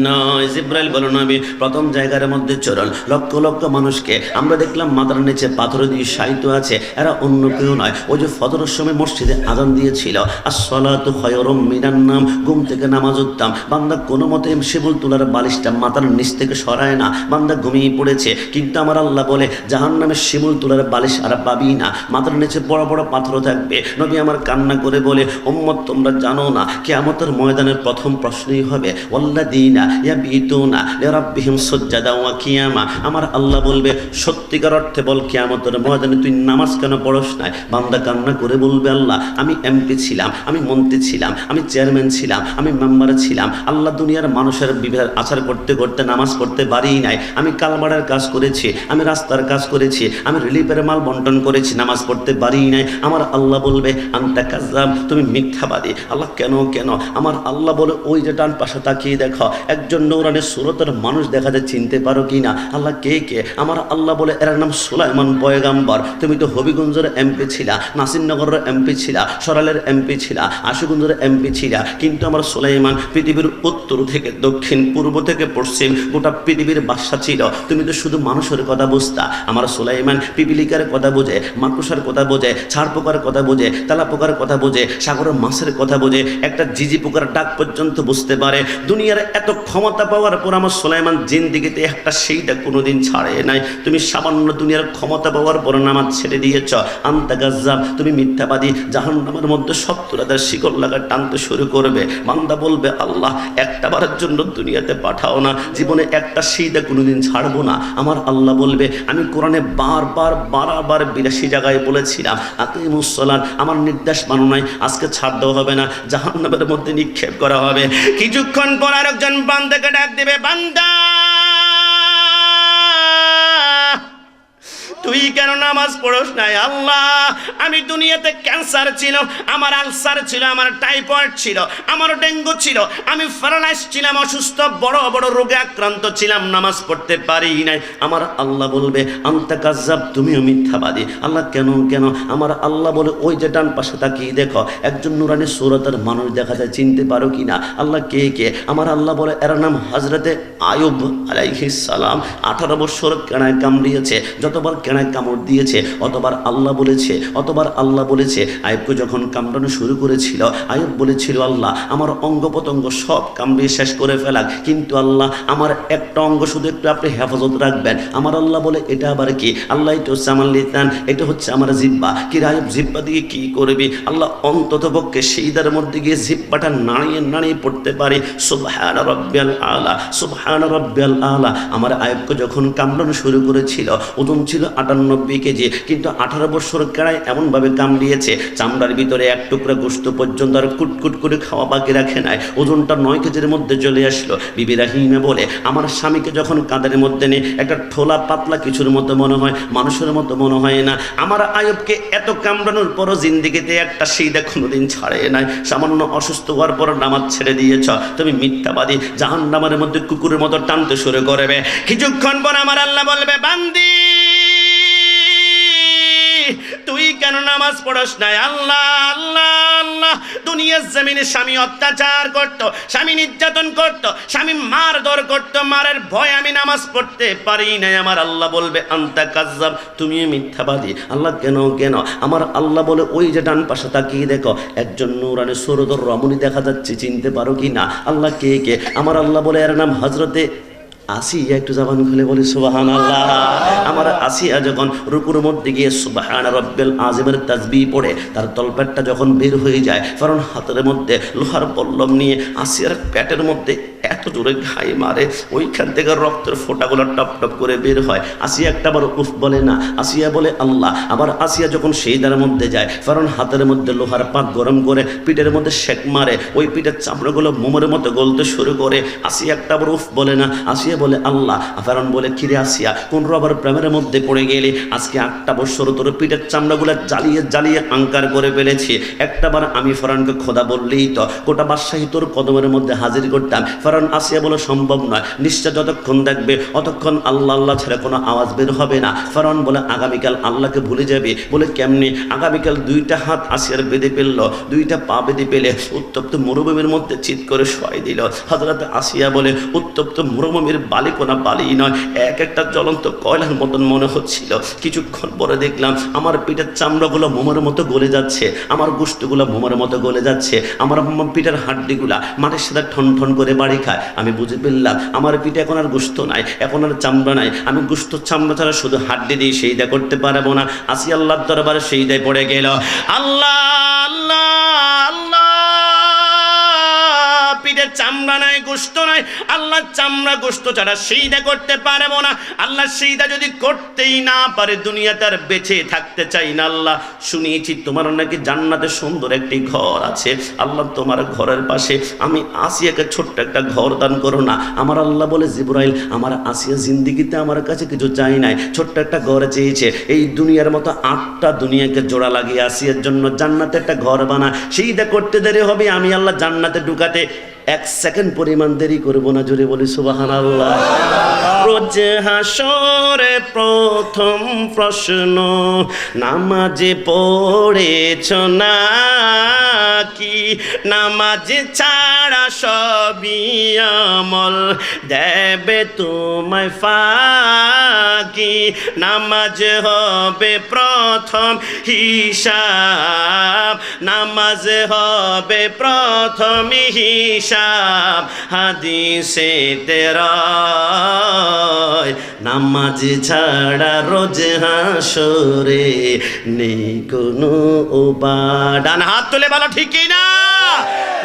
নয়। জিব্রাইল বলো, নবী প্রথম জায়গার মধ্যে চলল। লক্ষ লক্ষ মানুষকে আমরা দেখলাম মাথার নিচে পাথর দিয়ে শায়িত আছে। এরা অন্য কেউ নয়, ওই যে ফজরের সময় মসজিদে আযান দিয়েছিল, আসসালাতু খায়রুম মিনান নাওম, ঘুম থেকে নামাজ উঠতাম। বান্দা কোনো মতে শিবুল তুলার বালিশটা মাথার নিচ থেকে সরায় না, বান্দা ঘুমিয়ে পড়েছে। কিন্তু আমার আল্লাহ বলে, জাহান্নামের শিবুল তুলার বালিশ আর পাবি না, মাথার নিচে বড় বড় পাথর থাকবে। নবী আমার কান্না করে বলে, উম্মত তোমরা জানো না কিয়ামতের ময়দানের প্রথম প্রশ্নই হবে ওয়াল্লাযীনা ইয়াবিতুনা লিরাব্বিহিম সুজদান ওয়া কিয়ামা। আমার আল্লাহ বলবে, সত্যিকার অর্থে বল, কিয়ামতের ময়দানে তুই নামাজ কেন পড়স না? বান্দা কান্না করে বলবে, আল্লাহ আমি এমপি ছিলাম, আমি মন্ত্রী ছিলাম, আমি চেয়ারম্যান ছিলাম, আমি মেম্বার ছিলাম। আল্লাহ দুনিয়ার মানুষের বিভেদ আচার করতে করতে নামাজ পড়তে পারি নাই। আমি কালবাড়ার কাজ করেছি, আমি রাস্তার কাজ করেছি, আমি রিলিফের মাল বন্টন করেছি, নামাজ পড়তে পারি নাই। আমার আল্লাহ বলবে, আনতা কাযযাব, তুমি মিথ্যাবাদী। আল্লাহ কেন কেন? আমার আল্লাহ বলে, ওই যে ডান পাশে তাকিয়ে দেখো, একজন নূরানি সুরতের মানুষ দেখা যায়, চিনতে পারো কি না? আল্লাহ কে কে? আমার আল্লাহ বলে এর নাম সুলাইমান পয়গাম্বর। তুমি তো হবিগঞ্জের এমপি ছিলা, নাসিরনগরের এমপি ছিলা, সরালের এমপি ছিলা, আশুগঞ্জের এমপি ছিলা, কিন্তু আমার সুলাইমান পৃথিবীর উত্তর থেকে দক্ষিণ, পূর্ব থেকে পশ্চিম গোটা পৃথিবীর বাদশা ছিল। তুমি তো শুধু মানুষের কথা বুঝতা। আমার সুলাইমান পিপিলিকার কথা বোঝে, মাকুসার কথা বোঝে, ছাড় পোকার কথা বোঝে, তেলা পোকার কথা বোঝে, সাগরের মাছের কথা বোঝে, একটা জিজি পোকার ডাক পর্যন্ত বুঝতে পারে। দুনিয়ার এত ক্ষমতা পাওয়ার পর আমার সুলাইমান জিন্দেগিতে একটা সেইটা কোনোদিন ছাড়ে নাই। তুমি সামান্য দুনিয়ার ক্ষমতা পাওয়ার পর নামাজ ছেড়ে দিয়েছ। আন্তা গাজ্জাব, তুমি মিথ্যাবাদী। জাহান্নামের মধ্যে 70,000 শিকল লাগা টানতে শুরু করবে। বান্দা বলবে, আল্লাহ একটা বারের জন্য দুনিয়াতে পাঠাও না, জীবনে একটা সেইটা কোনোদিন ছাড়বো না। আমার আল্লাহ বলবে, আমি কোরআনে বারবার 82 জায়গায় বলেছিলাম আকিমুস সালাত, আমার নির্দেশ মানো নাই, আজকে ছাড় দেওয়া হবে না, জাহান্নামের মধ্যে নিক্ষেপ করা হবে। কিছুক্ষণ পর আরেকজন বান্দাকে ডাক দিবে, বান্দা তুই কেন নামাজ পড়স নাই? আল্লাহ, আমি দুনিয়াতে ক্যান্সার ছিল, আমার আলসার ছিল, আমার টাইফয়েড ছিল, আমার ডেঙ্গু ছিল, আমি প্যারালাইজ ছিলাম, অসুস্থ, বড় বড় রোগে আক্রান্ত ছিলাম, নামাজ পড়তে পারি নাই। আমার আল্লাহ বলবে, আনতা কাজ্জাব, তুমিও মিথ্যাবাদী। আল্লাহ কেন কেন? আমার আল্লাহ বলে, ওই যে ডান পাশে তাকিয়ে দেখো, একজন নুরানি সুরতের মানুষ দেখা যায়, চিনতে পারো কি না? আল্লাহ কে কে? আমার আল্লাহ বলে, এর নাম হযরতে আয়ুব আলাইহিস সালাম। 18 বছর কেনায় কামড়িয়েছে, যতবার কেনায় কামড় দিয়েছে অতবার আল্লাহ বলেছে আয়ুবকে যখন কামড়ানো শুরু করেছিল, আয়ুব বলেছিল, আল্লাহ আমার অঙ্গ প্রত্যঙ্গ সব কামড়িয়ে শেষ করে ফেলাক, কিন্তু আল্লাহ আমার একটা অঙ্গ শুধু একটু আপনি হেফাজত রাখবেন। আমার আল্লাহ বলে, এটা আবার কি? আল্লাহ, এটা হচ্ছে আমার লিসান, এটা হচ্ছে আমার জিহ্বা। কি আয়ুব, জিহ্বা দিয়ে কি করবি? আল্লাহ অন্তত পক্ষে সেইদার মধ্যে গিয়ে জিহ্বাটা নাড়িয়ে পড়তে পারি। সুবহানা রাব্বিয়াল আলা, সুবহানা রাব্বিয়াল আলা। আমার আয়ুবকে যখন কামড়ানো শুরু করেছিল, ওজন ছিল 98 কেজি, কিন্তু 18 বছর কেড়ায় এমনভাবে কামড়িয়েছে, চামড়ার ভিতরে এক টুকরা গোশত পর্যন্ত আর কুটকুট করে খাওয়া বাকি রাখে নাই। ওজনটা 9 কেজির মধ্যে চলে আসলো। বিবি রাহিমা বলে, আমার স্বামীকে যখন কাঁধের মধ্যে নিয়ে একটা ঠোলা পাতলা কিছুর মতো মনে হয়, মানুষের মতো মনে হয় না। আমার আয়ুবকে এত কামড়ানোর পরও জিন্দেগিতে একটা সেইটা কোনোদিন ছাড়ে নাই। সামান্য অসুস্থ হওয়ার পর নামাজ ছেড়ে দিয়েছ, তুমি মিথ্যাবাদী। জাহান্নামের মধ্যে কুকুরের মতো টানতে শুরু করবে। কিছুক্ষণ পর আমার আল্লাহ বলবে, বান্দি তুই কেন নামাজ পড়স নাই? আল্লাহ আল্লাহ আল্লাহ, দুনিয়ার জমিনে স্বামী অত্যাচার করত, স্বামী নির্যাতন করত, স্বামী মারধর করত, মারের ভয় আমি নামাজ পড়তে পারি নাই। আমার আল্লাহ বলবে, আনতা কাজ্জাব, তুমি মিথ্যাবাদী। আল্লাহ কেন কেন? আমার আল্লাহ বলে, ওই যে ডান পাশে তাকিয়ে দেখো, একজন নূরানি সুরতর রমণী দেখা যাচ্ছে, চিনতে পারো কি না? আল্লাহ কে কে? আমার আল্লাহ বলে, এর নাম হযরতে আসিয়া। একটু জবান খুলে বলি সুবহানাল্লাহ। আমার আসিয়া যখন রুকুর মধ্যে গিয়ে সুবহান রাব্বিল আযিমের তাসবিহ পড়ে, তার তলপেটটা যখন বের হয়ে যায়, কারণ হাতের মধ্যে লোহার পল্লব নিয়ে আসিয়ার পেটের মধ্যে এত জোরে ঘাই মারে, ওইখান থেকে রক্তের ফোঁটাগুলো টপ টপ করে বের হয়। আসিয়া একটাবার উফ বলে না, আসিয়া বলে আল্লাহ। আবার আসিয়া যখন সেইদার মধ্যে যায়, কারণ হাতের মধ্যে লোহার পাক গরম করে পিঠের মধ্যে শেক মারে, ওই পিঠের চামড়াগুলো মোমের মতো গলতে শুরু করে। আসিয়া একটাবার উফ বলে না, আসিয়া বলে আল্লাহ। ফেরাউন বলে, কিরে আসিয়া, কোন রবার প্রেমের মধ্যে পড়ে গেলে? আজকে 8 বছর তোর পিঠের চামড়াগুলো জ্বালিয়ে জ্বালিয়ে আঙ্কার করে ফেলেছি। একটাবার আমি ফেরাউনকে খোদা বললেই তো গোটা বাদশাহী তোর কদমের মধ্যে হাজির করতাম। ফেরাউন আসিয়া বলে, সম্ভব নয়, নিশ্চয় যতক্ষণ দেখবে অতক্ষণ আল্লাহ আল্লাহ ছেড়ে কোনো আওয়াজ বের হবে না। ফেরাউন বলে, আগামীকাল আল্লাহকে ভুলে যাবে? বলে, কেমনি? আগামীকাল 2টা হাত আসিয়ার বেঁধে ফেললো, 2টা পা বেঁধে পেলে উত্তপ্ত মরুভূমির মধ্যে চিৎ করে শোয়াই দিল। হযরত আসিয়া বলে, উত্তপ্ত মরুভূমির বালিকোনা বালি নয়, এক একটা জ্বলন্ত কয়লার মতন মনে হচ্ছিল। কিছুক্ষণ পরে দেখলাম আমার পিঠের চামড়াগুলো মোমের মতো গলে যাচ্ছে, আমার গোশতগুলো মোমের মতো গলে যাচ্ছে, আমার পিঠের হাড্ডিগুলা মাটির সাথে ঠন ঠন করে বাড়ি খায়। আমি বুঝে ফেললাম আমার পিঠে এখন আর গোশত নাই, এখন আর চামড়া নাই, আমি গোশত চামড়া ছাড়া শুধু হাড্ডি দিয়ে সেইদা করতে পারবো না। আসি আল্লাহর দরবারে সেইদায় পড়ে গেল। আল্লাহ আল্লাহ আল্লাহ, পিঠের চামড়া নাই, গোশত নাই, আল্লাহ চামড়া গোশত ছাড়া সেইদা করতে পারবো না। আল্লাহ সেইদা যদি করতেই না পারে, দুনিয়াতে আর বেঁচে থাকতে চাই না। আল্লাহ, শুনিয়েছি তোমার নাকি জান্নাতে সুন্দর একটি ঘর আছে। আল্লাহ, তোমার ঘরের পাশে আমি আসিয়াকে ছোট্ট একটা ঘর দান করো না। আমার আল্লাহ বলে, জিবরাইল, আমার আসিয়া জিন্দিগিতে আমার কাছে কিছু চাই নাই, ছোট্ট একটা ঘর চেয়েছে। এই দুনিয়ার মতো 8টা দুনিয়াকে জোড়া লাগিয়ে আসিয়ার জন্য জান্নাতে একটা ঘর বানা। সেইটা করতে দেরি হবে, আমি আল্লাহ জান্নাতে ঢুকাতে এক সেকেন্ড পরিমাণ দেরি করব না, জোরে বলি সুবহানাল্লাহ। রোজ হাসরে প্রথম প্রশ্ন, নামাজে পড়েছ না কি? নামাজ ছাড়া সবই আমল দেবে তোমায় ফাঁকি। নামাজ হবে প্রথম হিসাব, নামাজ হবে প্রথম হিসাব। হাদিসে তেরয়, নামাজ ছাড়া রোজ হাসরে নেই কোনো উপায়। ডান হাত তুলে বলো ঠিক কি না?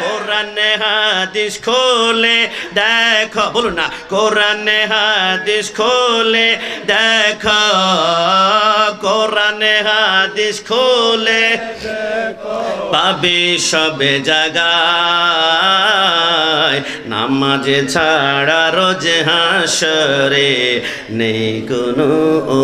কোরআন হাদিস খোলে দেখো, বলুন না, কোরআন হাদিস খোলে দেখো, কোরআন হাদিস খোলে পাবে সবে জায়গায়। নামাজে ছাড়া রোজ হাসরে নেই কোনো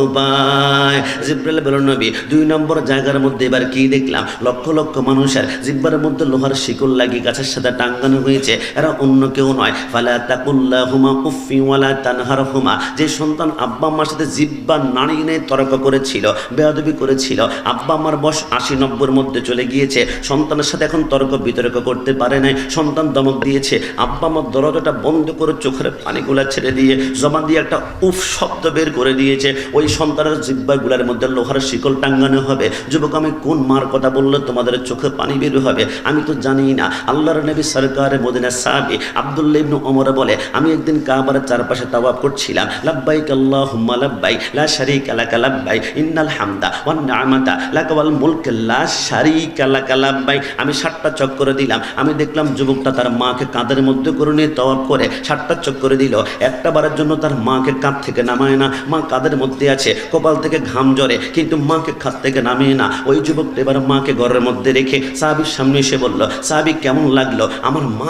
উপায়। জিব্রাইল বলল নবী 2 নম্বর জায়গার মধ্যে এবার কি দেখলাম? লক্ষ লক্ষ মানুষের জিব্বার মধ্যে লোহার শিকল লাগিয়ে গাছের সাথে টাঙ্গানো হয়েছে। এরা অন্য কেউ নয়। ফালা তাকুল্লাহুমা উফি ওয়ালা তানহারহুমা। যে সন্তান আব্বা আম্মার সাথে জিব্বা নাড়িয়ে নিয়ে তর্ক করেছিল, বেয়াদবি করেছিল, আব্বা আম্মার বয়স 80-90-এর মধ্যে চলে গিয়েছে, সন্তানের সাথে এখন তর্ক বিতর্ক করতে পারে নাই, সন্তান দমক দিয়েছে, আব্বা আমার দরজাটা বন্ধ করে চোখের পানিগুলা ছেড়ে দিয়ে জবান দিয়ে একটা উফ শব্দ বের করে দিয়েছে। ওই সন্তানের জিব্বাগুলার মধ্যে লোহার শিকল টাঙ্গানো হবে। যুবক, আমি কোন মার কথা বললে তোমাদের চোখে পানি বের হবে আমি তো জানি না। আল্লাহর নবী সরকারে মদিনা সাহাবী আব্দুল্লাহ ইবনে ওমর বলে, আমি একদিন কাবার চারপাশে তাওয়াফ করছিলাম। লাব্বাইক আল্লাহুম্মা লাব্বাইক লা শারীকা লাকা লাব্বাইক ইন্নাল হামদা ওয়ান নি'মাতা লাকা ওয়াল মুলক লা শারীকা লাকা লাব্বাইক। আমি 7টা চক্কর দিলাম। আমি দেখলাম যুবকটা তার মাকে কাঁধের মধ্যে করে নিয়ে তাওয়াফ করে 7টা চক্কর দিল। একটা বারের জন্য তার মাকে কাঁধ থেকে নামায় না। মা কাঁধের মধ্যে আছে, কপাল থেকে ঘাম ঝরে, কিন্তু মাকে কাঁধ থেকে নামিয়ে না। ওই যুবকটা এবার মাকে ঘরের মধ্যে রেখে সাহাবীর সামনে এসে বলল, সাহাবী কেমন লাগলো? আমার মা